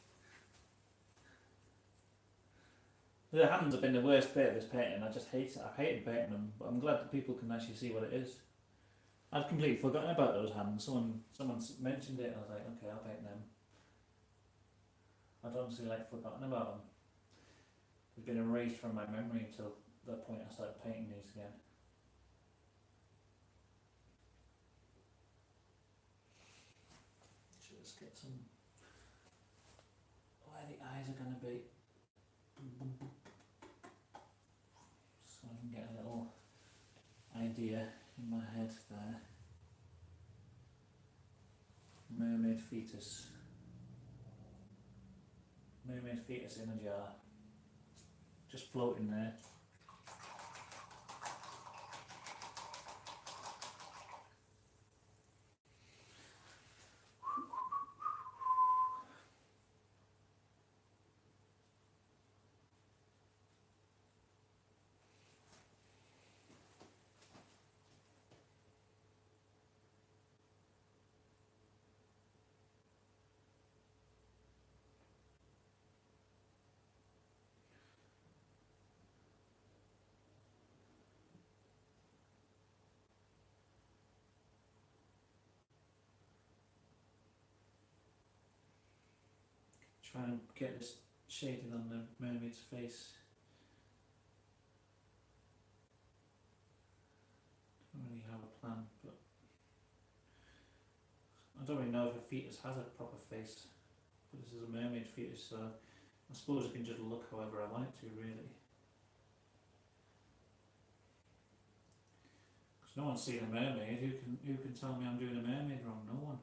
The hands have been the worst bit of this painting. I just hate it. I've hated painting them, but I'm glad that people can actually see what it is. I'd completely forgotten about those hands. Someone mentioned it. I was like, okay, I'll paint them. I'd honestly like forgotten about them. They've been erased from my memory until that point I started painting these again. Should just get some where the eyes are going to be. So I can get a little idea in my head there. Mermaid fetus. Mermaid fetus in a jar. Just floating there. try and get this shaded on the mermaid's face. Don't really have a plan, but I don't really know if a fetus has a proper face. But this is a mermaid fetus, so I suppose I can just look however I want it to, really. Because no one's seen a mermaid. Who can tell me I'm doing a mermaid wrong? No one.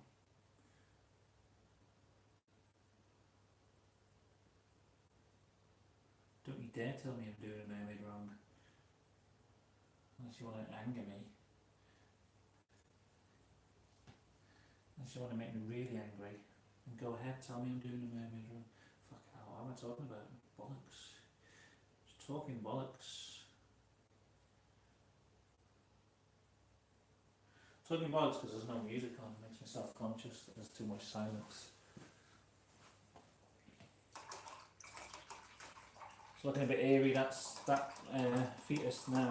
Don't you dare tell me I'm doing a mermaid wrong. Unless you want to anger me. Unless you want to make me really angry. And go ahead, tell me I'm doing a mermaid wrong. Fuck hell, what am I talking about? Bollocks. Just talking bollocks. Talking bollocks because there's no music on. It makes me self-conscious that there's too much silence. It's looking a bit eerie, that fetus now.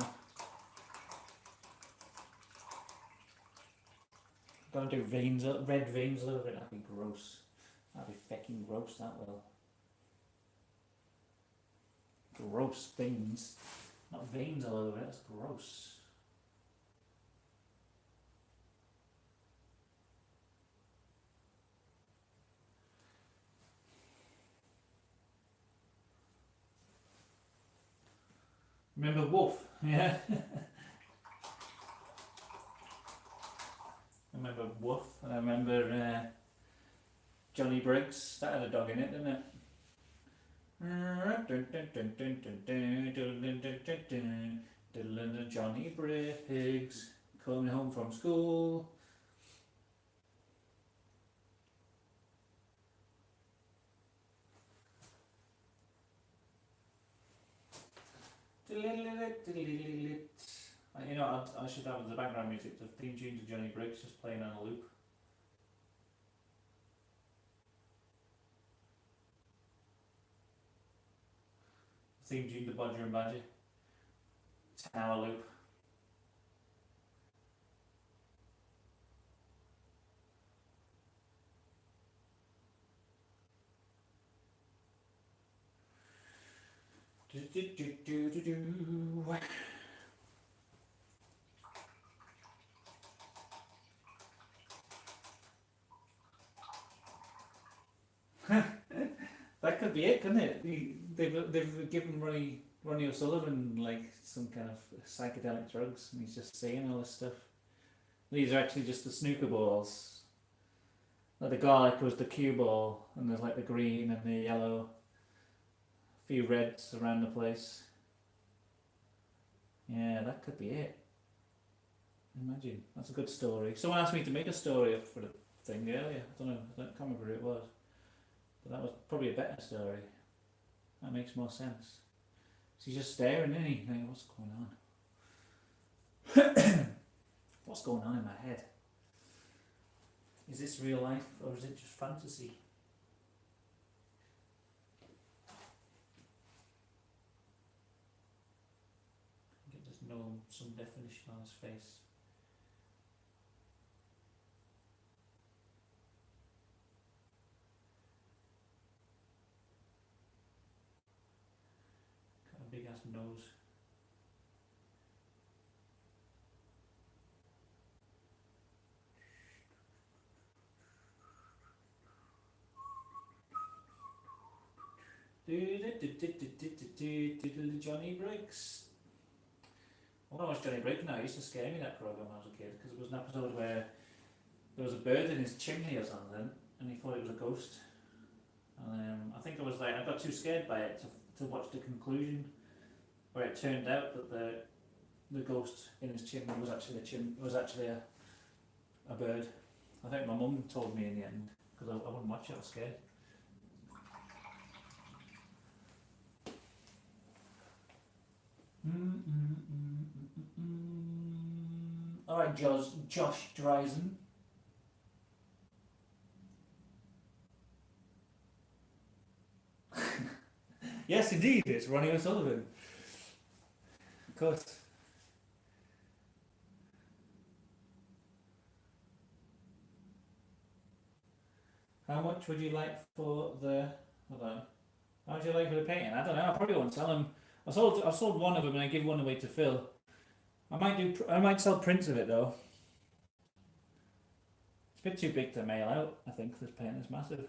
Don't do veins, red veins over it, that'd be gross. That'd be fucking gross, that will. Gross veins. Not veins all over it, that's gross. Remember Wolf? Yeah. I remember Wolf, and I remember Johnny Briggs. That had a dog in it, didn't it? Johnny Briggs coming home from school. You know, I should have the background music, the theme tune to Johnny Briggs just playing on a loop. Theme tune to Bodger and Badger. 10-hour loop. That could be it, couldn't it? They've given Ronnie O'Sullivan like some kind of psychedelic drugs, and he's just saying all this stuff. These are actually just the snooker balls. Like the garlic was the cue ball, and there's like the green and the yellow. A few reds around the place. Yeah, that could be it. Imagine. That's a good story. Someone asked me to make a story up for the thing earlier. I can't remember who it was. But that was probably a better story. That makes more sense. So he's just staring, isn't he? Like, what's going on? What's going on in my head? Is this real life or is it just fantasy? Get this some definition on his face. Got a big ass nose. Johnny Briggs. I want to watch Johnny Briggs now. It used to scare me, that programme, when I was a kid, because it was an episode where there was a bird in his chimney or something, and he thought it was a ghost. And I think I got too scared by it to watch the conclusion, where it turned out that the ghost in his chimney was actually a bird. I think my mum told me in the end, because I wouldn't watch it. I was scared. Alright, Josh Dreisen. Yes, indeed, it's Ronnie O'Sullivan. Of course. How much would you like for the... Hold do you like for the painting? I don't know. I probably won't sell them. I sold one of them and I give one away to Phil. I might sell prints of it though. It's a bit too big to mail out. I think this painting is massive.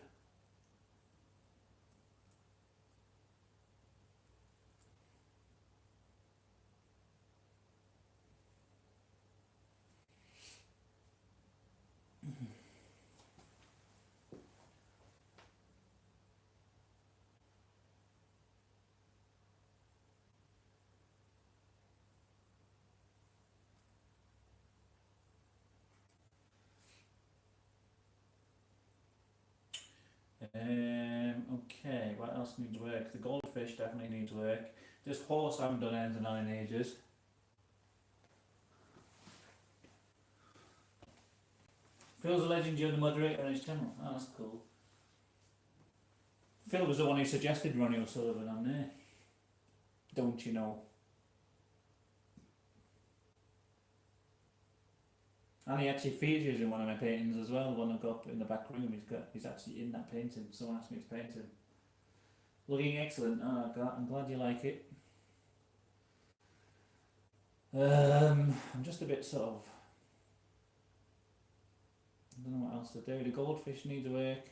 Okay, what else needs work? The goldfish definitely needs work. This horse I haven't done anything on in ages. Phil's a legend, you're the moderator on his channel. Oh, that's cool. Phil was the one who suggested Ronnie O'Sullivan on there. Don't you know? And he actually features in one of my paintings as well, the one I've got up in the back room. He's actually in that painting. Someone asked me to paint him. Looking excellent. Oh, I'm glad you like it. I'm just a bit sort of, I don't know what else to do. The goldfish needs work.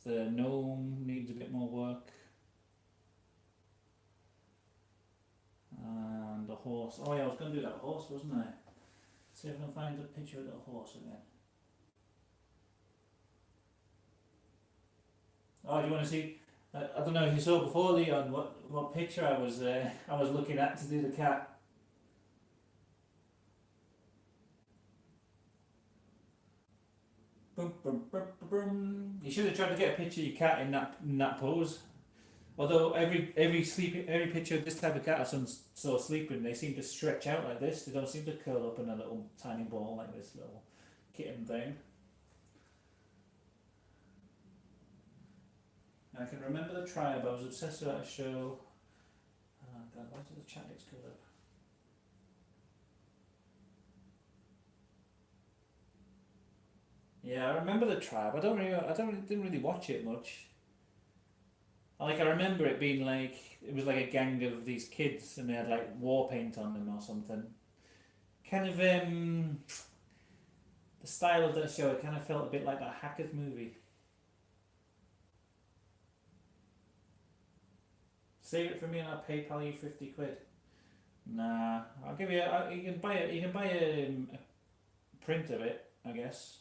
The gnome needs a bit more work. And the horse. Oh yeah, I was going to do that horse, wasn't I? See if I can find a picture of the horse again. Oh, do you want to see? I don't know if you saw before, Leon, what picture I was looking at to do the cat. Boom, boom, boom, boom, boom. You should have tried to get a picture of your cat in that pose. Although every picture of this type of cat is so sleeping, they seem to stretch out like this. They don't seem to curl up in a little tiny ball like this little kitten thing. And I can remember the tribe. I was obsessed with that show. Oh God, why did the chat get screwed up? Yeah, I remember the tribe. Didn't really watch it much. Like I remember it being like it was like a gang of these kids and they had like war paint on them or something. Kind of the style of that show. It kind of felt a bit like that Hackers movie. Save it for me and I'll PayPal you 50 quid. Nah, I'll give you. You can buy it. You can buy a print of it, I guess.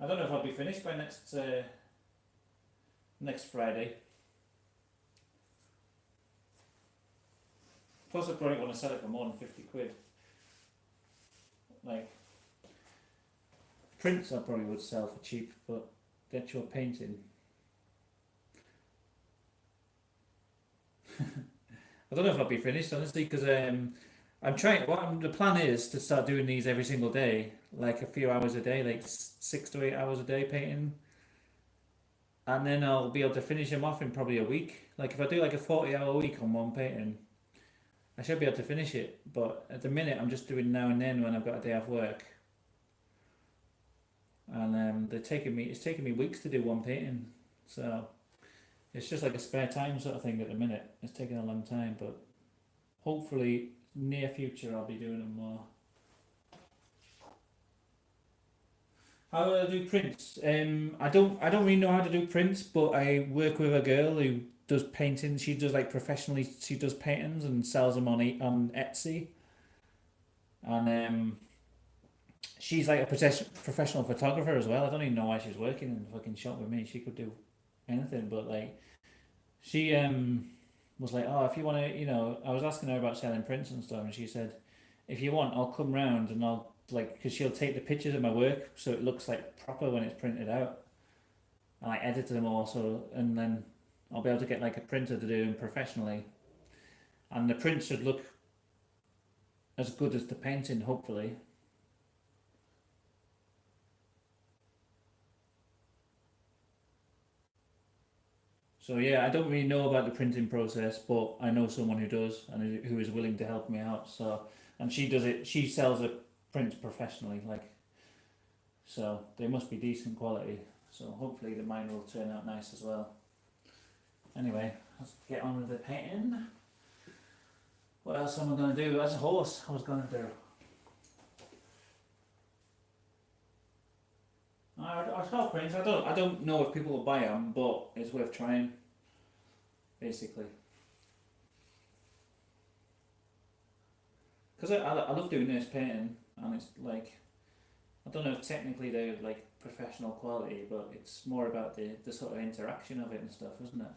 I don't know if I'll be finished by next Friday. Plus, I probably want to sell it for more than 50 quid. Like prints, I probably would sell for cheap, but the actual painting. I don't know if I'll be finished honestly because I'm trying. The plan is to start doing these every single day, like a few hours a day, like 6 to 8 hours a day painting, and then I'll be able to finish them off in probably a week. Like if I do like a 40-hour week on one painting, I should be able to finish it. But at the minute, I'm just doing now and then when I've got a day off work, and it's taking me weeks to do one painting. So it's just like a spare time sort of thing at the minute. It's taking a long time, but hopefully near future I'll be doing them more. How do I do prints? I don't really know how to do prints, but I work with a girl who does paintings. She does like professionally. She does paintings and sells them on Etsy, and she's like a professional photographer as well. I don't even know why she's working in the fucking shop with me. She could do anything, but like she was like, oh, if you want to, I was asking her about selling prints and stuff, and she said, if you want, I'll come round and I'll like, because she'll take the pictures of my work so it looks like proper when it's printed out, and I edit them also, and then I'll be able to get like a printer to do them professionally, and the print should look as good as the painting, hopefully. So yeah, I don't really know about the printing process, but I know someone who does and who is willing to help me out. So, and she does it. She sells her prints professionally, like, so they must be decent quality. So hopefully the mine will turn out nice as well. Anyway, let's get on with the painting. What else am I going to do? That's a horse I was going to do. I saw prints. I don't know if people will buy them, but it's worth trying. Basically, because I love doing this painting, and it's like, I don't know if technically they're like professional quality, but it's more about the sort of interaction of it and stuff, isn't it?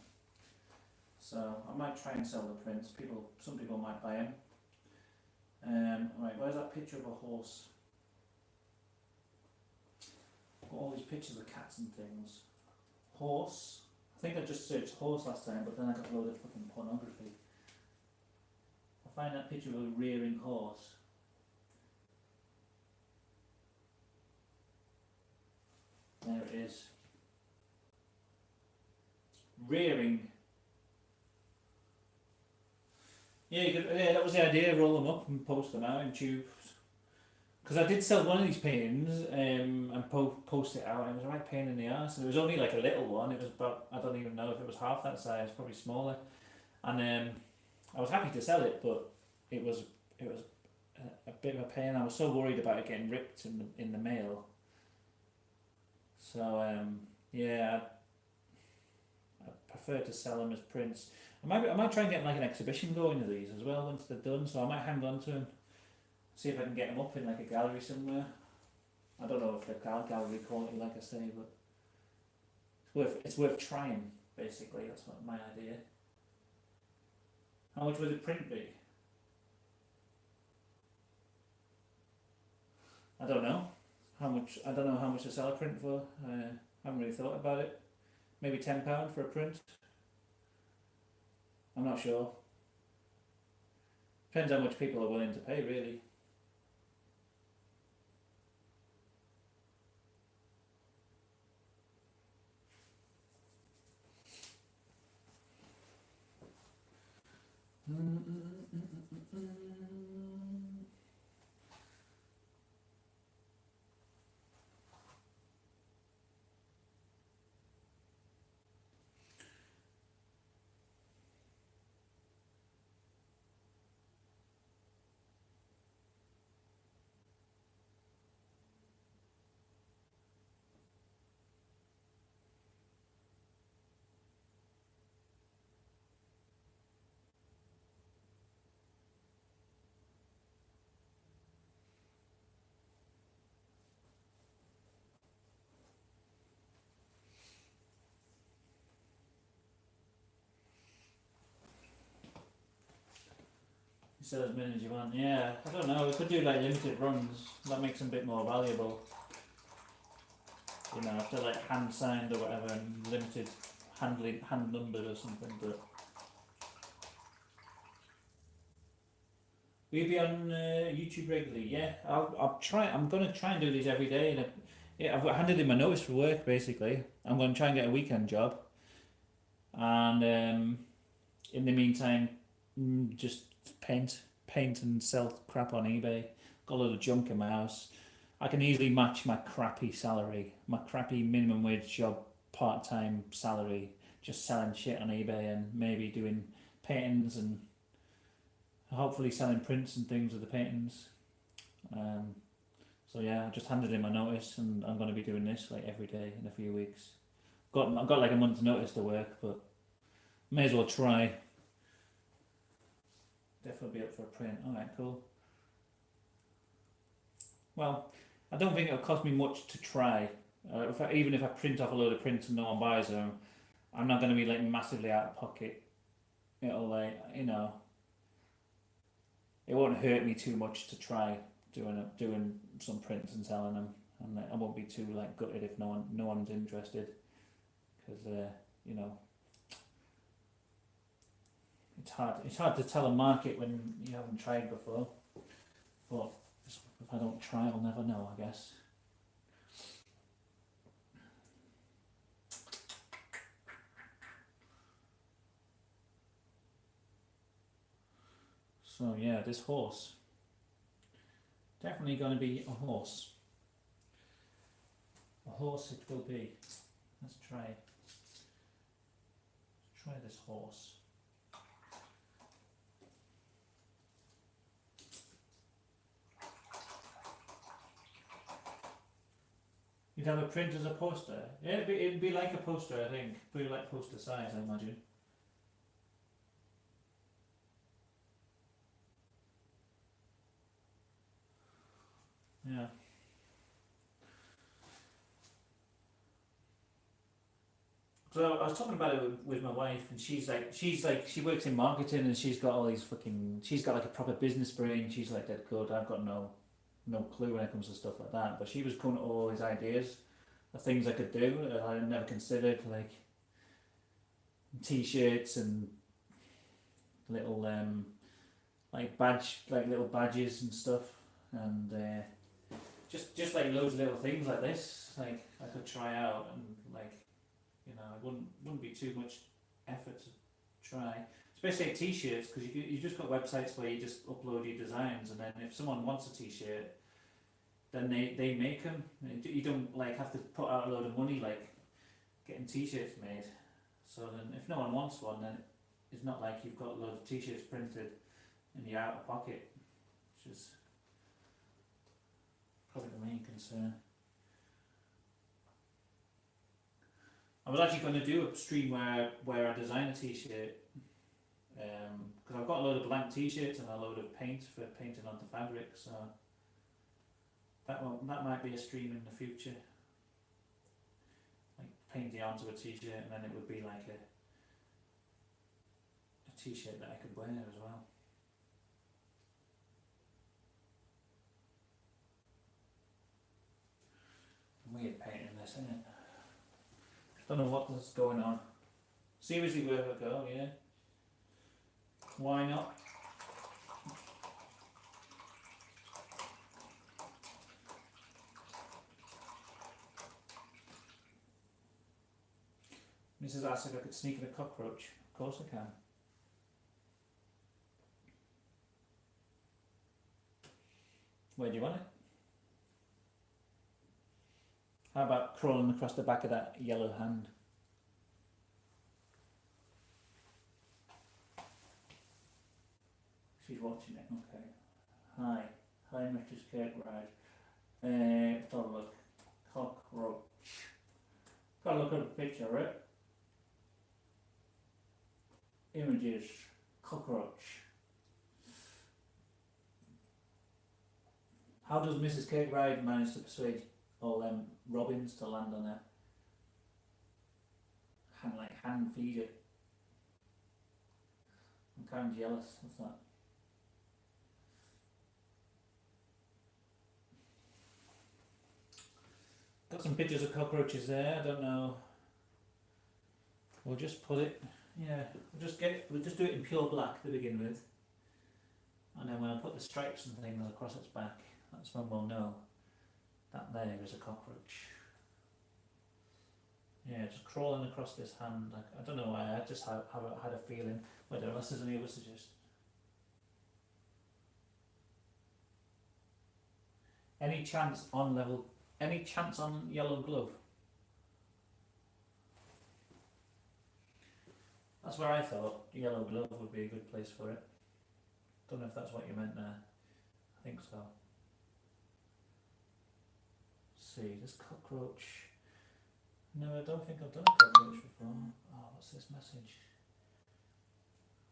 So I might try and sell the prints. Some people might buy them. Right, where's that picture of a horse? Got all these pictures of cats and things. Horse. I think I just searched horse last time, but then I got a load of fucking pornography. I'll find that picture of a rearing horse. There it is. Rearing. Yeah, that was the idea, roll them up and post them out in tubes. Because I did sell one of these paintings and post it out, and it was a right pain in the ass. And it was only like a little one. It was about, I don't even know if it was half that size, probably smaller. And I was happy to sell it, but it was a bit of a pain. I was so worried about it getting ripped in the mail. So yeah, I prefer to sell them as prints. I might try and get like an exhibition going of these as well once they're done. So I might hang on to them. See if I can get them up in like a gallery somewhere. I don't know if they're gallery quality, like I say, but it's worth trying. Basically, that's what my idea. How much would the print be? I don't know. I don't know how much to sell a print for. I haven't really thought about it. Maybe £10 for a print. I'm not sure. Depends how much people are willing to pay, really. You sell as many as you want. Yeah, I don't know. We could do like limited runs. That makes them a bit more valuable. You know, if they're like hand signed or whatever, and limited hand numbered or something. But will you be on YouTube regularly? Yeah, I'll try. I'm gonna try and do these every day. And yeah, I've handed in my notice for work. Basically, I'm gonna try and get a weekend job. And in the meantime, just paint and sell crap on eBay. Got a lot of junk in my house. I can easily match my crappy salary, my crappy minimum wage job part-time salary, just selling shit on eBay and maybe doing paintings and hopefully selling prints and things with the paintings. So yeah, I just handed in my notice and I'm going to be doing this like every day in a few weeks. I've got like a month's notice to work, but may as well try. Definitely be up for a print. Alright, cool. Well, I don't think it'll cost me much to try. Even if I print off a load of prints and no one buys them, I'm not going to be like massively out of pocket. It'll like, you know, it won't hurt me too much to try doing some prints and selling them, and I won't be too like gutted if no one's interested, because you know, it's hard to tell a market when you haven't tried before, but if I don't try, I'll never know, I guess. So yeah, this horse, definitely going to be a horse. A horse it will be. Let's try try this horse. You'd have a print as a poster. Yeah, it'd be like a poster, I think. Pretty like poster size, I imagine. Yeah. So I was talking about it with my wife, and she's like, she works in marketing, and she's got all these she's got like a proper business brain. She's like dead good. I've got no clue when it comes to stuff like that. But she was coming up with all these ideas of things I could do that I had never considered, like t-shirts and little like little badges and stuff, and just like loads of little things like this, like I could try out, and like, you know, it wouldn't be too much effort to try. Especially t-shirts, because you just got websites where you just upload your designs, and then if someone wants a t-shirt, then they make them. You don't like have to put out a load of money like getting t-shirts made. So then if no one wants one, then it's not like you've got loads of t-shirts printed and you're out of pocket, which is probably the main concern. I was actually going to do a stream where I design a t-shirt, because I've got a load of blank t-shirts and a load of paint for painting onto fabric, so that might be a stream in the future, like painting onto a t-shirt, and then it would be like a t-shirt that I could wear as well. Weird painting this, isn't it? Don't know what's going on. Seriously worth a go, yeah. Why not? Mrs. asked if I could sneak in a cockroach. Of course I can. Where do you want it? How about crawling across the back of that yellow hand? She's watching it, okay. Hi, Mrs. Kirkbride. Let's have a look. Cockroach. Got to look at a picture, right? Images. Cockroach. How does Mrs. Kirkbride manage to persuade all them robins to land on her? Hand feed it. I'm kind of jealous of that. Got some pictures of cockroaches there. I don't know. We'll just put it. Yeah, we'll just do it in pure black to begin with, and then when I put the stripes and things across its back, that's when we'll know that there is a cockroach. Yeah, just crawling across this hand. I don't know why. I just had a feeling. Wait, unless there's any other suggestions. Any chance on yellow glove? That's where I thought yellow glove would be a good place for it. Don't know if that's what you meant there. I think so. Let's see, this cockroach. No, I don't think I've done a cockroach before. Oh, what's this message?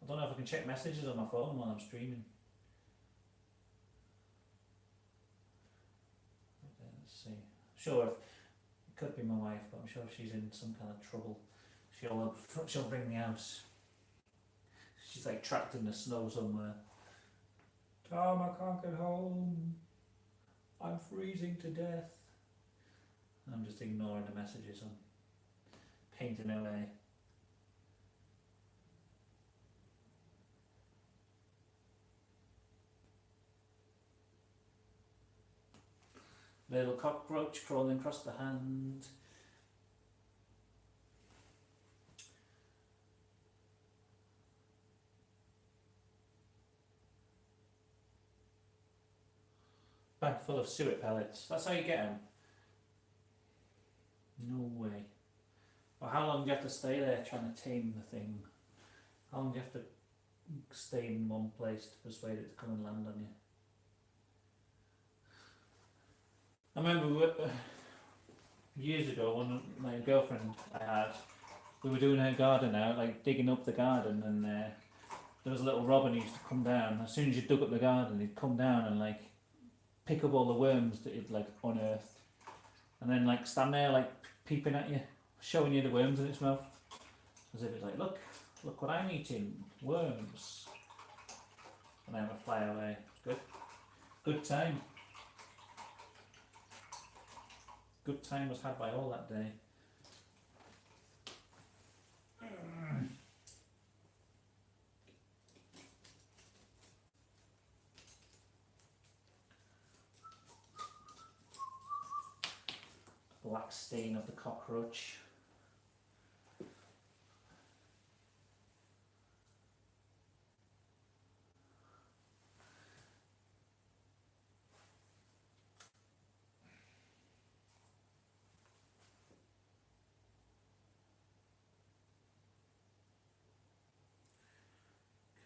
I don't know if I can check messages on my phone while I'm streaming. Let's see. Sure, it could be my wife, but I'm sure if she's in some kind of trouble, she'll bring me out. She's like trapped in the snow somewhere. Tom, I can't get home. I'm freezing to death. I'm just ignoring the messages. I'm painting away. Little cockroach crawling across the hand. Bag full of suet pellets. That's how you get them. No way. Or how long do you have to stay there trying to tame the thing? How long do you have to stay in one place to persuade it to come and land on you? I remember years ago when my girlfriend I had, we were doing her garden out, like digging up the garden, and there was a little robin who used to come down. As soon as you dug up the garden, he'd come down and like pick up all the worms that he'd like unearthed, and then like stand there like peeping at you, showing you the worms in its mouth, as if it's like, look what I'm eating, worms. And then I would fly away. It's good time. Good time was had by all that day. Black stain of the cockroach.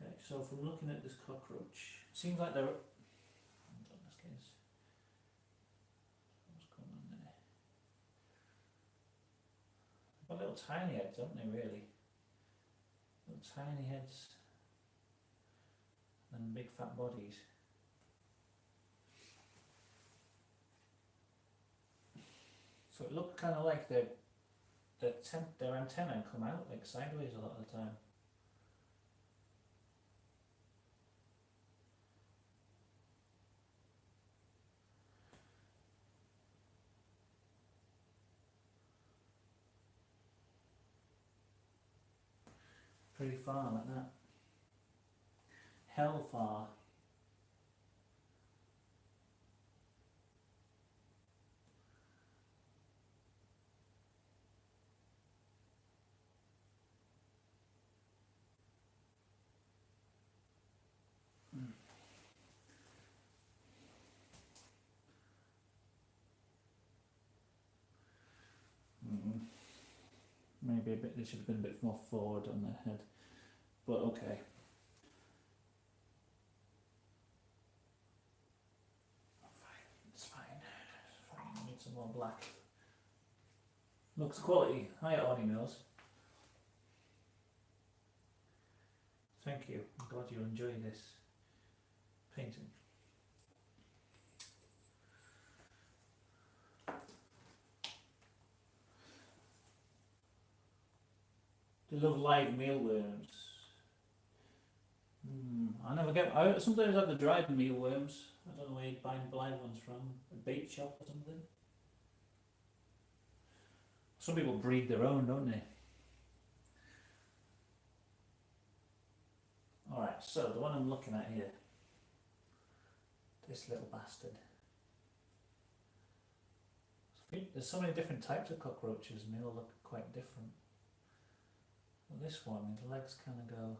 Okay, so from looking at this cockroach, it seems like they're. Hold on, this case. What's going on there? They've got little tiny heads, haven't they, really? Little tiny heads and big fat bodies. So it looked kind of like their antennae come out like sideways a lot of the time. Pretty far like that. Hell far. Maybe a bit. They should have been a bit more forward on their head, but okay. It's fine. I need some more black. Looks quality. Hiya, Arnie Mills. Thank you. I'm glad you're enjoying this painting. They love live mealworms. I never get. I sometimes have the dried mealworms. I don't know where you buy live ones from. A bait shop or something. Some people breed their own, don't they? Alright, so the one I'm looking at here. This little bastard. There's so many different types of cockroaches and they all look quite different. Well, this one, the legs kind of go.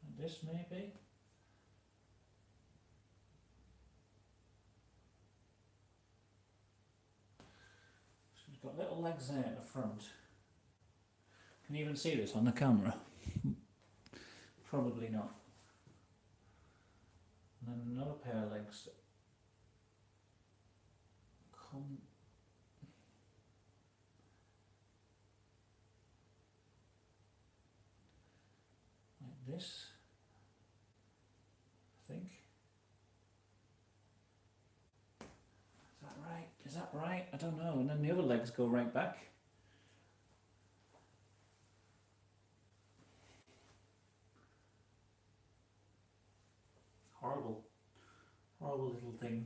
Like this maybe. So we've got little legs there at the front. Can you even see this on the camera? Probably not. And then another pair of legs that come like this, I think. Is that right? Is that right? I don't know. And then the other legs go right back. Horrible. Horrible little thing.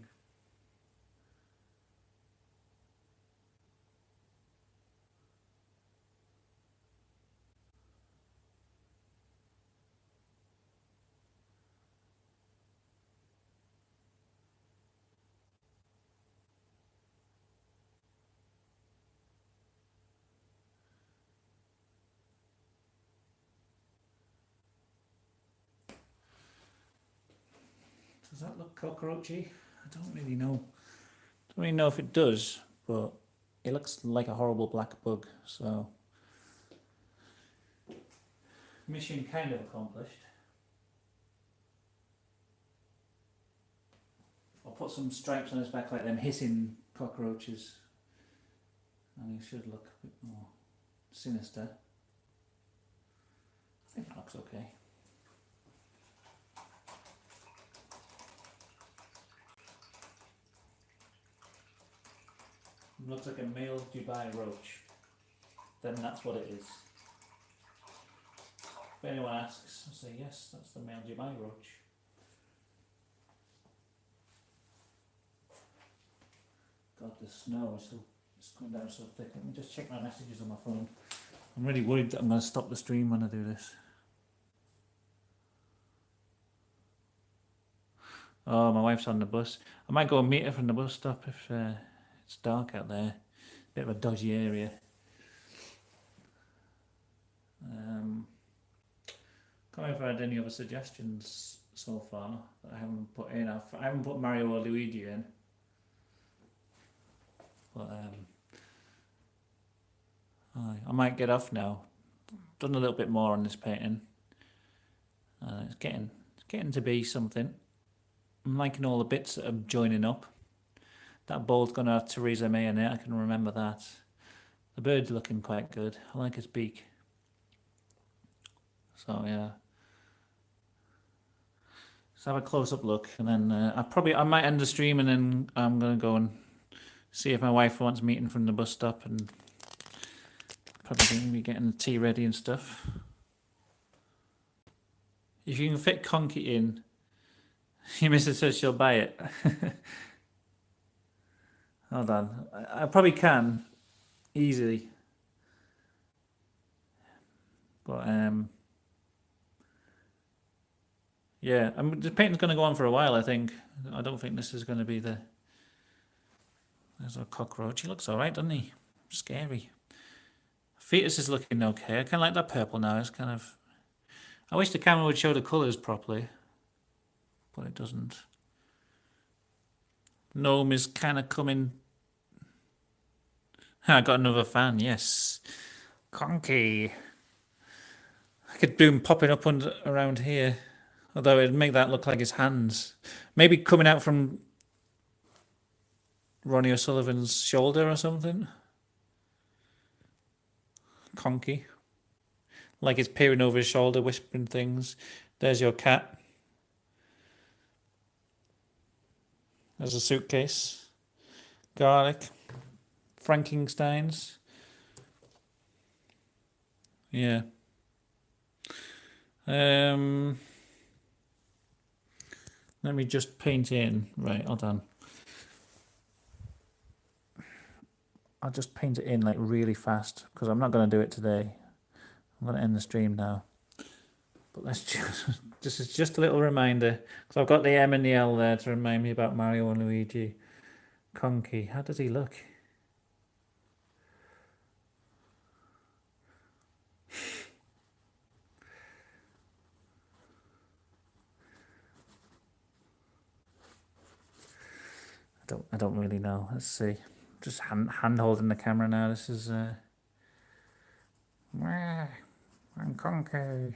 Does that look cockroachy? I don't really know. Don't really know if it does, but it looks like a horrible black bug, so mission kind of accomplished. I'll put some stripes on his back like them hissing cockroaches, and he should look a bit more sinister. I think that looks okay. It looks like a male Dubai roach. Then that's what it is. If anyone asks, I'll say yes, that's the male Dubai roach. God, the snow is so, it's coming down so thick. Let me just check my messages on my phone. I'm really worried that I'm going to stop the stream when I do this. Oh, my wife's on the bus. I might go and meet her from the bus stop if it's dark out there. Bit of a dodgy area. Can't remember if I had any other suggestions so far that I haven't put in. I haven't put Mario or Luigi in. But I might get off now. Done a little bit more on this painting. It's getting to be something. I'm liking all the bits that are joining up. That bowl's gonna have Theresa May in it, I can remember that. The bird's looking quite good. I like his beak. So yeah. Let's have a close-up look, and then I might end the stream, and then I'm gonna go and see if my wife wants meeting from the bus stop, and probably gonna be getting the tea ready and stuff. If you can fit Conky in, your missus says she'll buy it. Hold on, I probably can easily, but yeah, the painting's going to go on for a while. I think. I don't think this is going to be the. There's a cockroach. He looks all right, doesn't he? Scary. Fetus is looking okay. I kind of like that purple now. It's kind of. I wish the camera would show the colours properly, but it doesn't. Gnome is kind of coming. I got another fan. Yes, Conky. I could do him popping up around here, although it'd make that look like his hands. Maybe coming out from Ronnie O'Sullivan's shoulder or something. Conky. Like it's peering over his shoulder, whispering things. There's your cat. There's a suitcase. Garlic. Frankensteins. Yeah. Let me just paint in. Right, hold on. I'll just paint it in like really fast because I'm not going to do it today. I'm going to end the stream now. But let's just, this is just a little reminder because I've got the M and the L there to remind me about Mario and Luigi. Conky, how does he look? I don't really know. Let's see. Just hand holding the camera now. This is I'm Conky.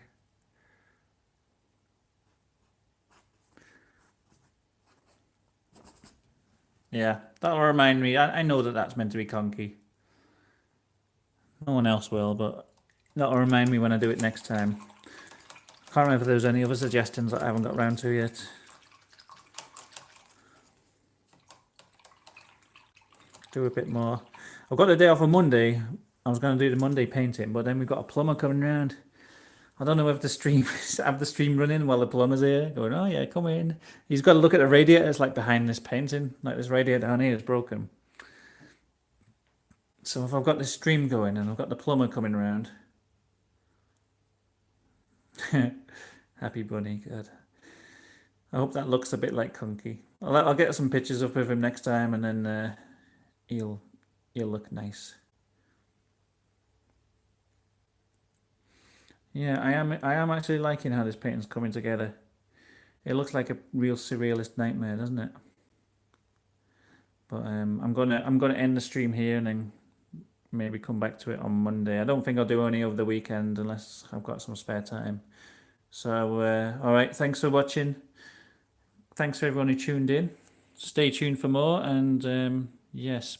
Yeah, that'll remind me. I know that that's meant to be Conky. No one else will, but that'll remind me when I do it next time. Can't remember if there's any other suggestions that I haven't got around to yet. Do a bit more. I've got the day off on Monday. I was going to do the Monday painting, but then we've got a plumber coming round. I don't know if the stream have the stream running while the plumber's here, going, oh yeah, come in. He's got to look at the radiator. It's like behind this painting, like this radiator down here is broken. So if I've got this stream going and I've got the plumber coming round. Happy bunny, good. I hope that looks a bit like Conky. I'll get some pictures up of him next time, and then he'll look nice. Yeah, I am actually liking how this painting's coming together. It looks like a real surrealist nightmare, doesn't it? But I'm gonna end the stream here and then maybe come back to it on Monday. I don't think I'll do any over the weekend unless I've got some spare time. So all right, thanks for watching. Thanks for everyone who tuned in. Stay tuned for more, and yes,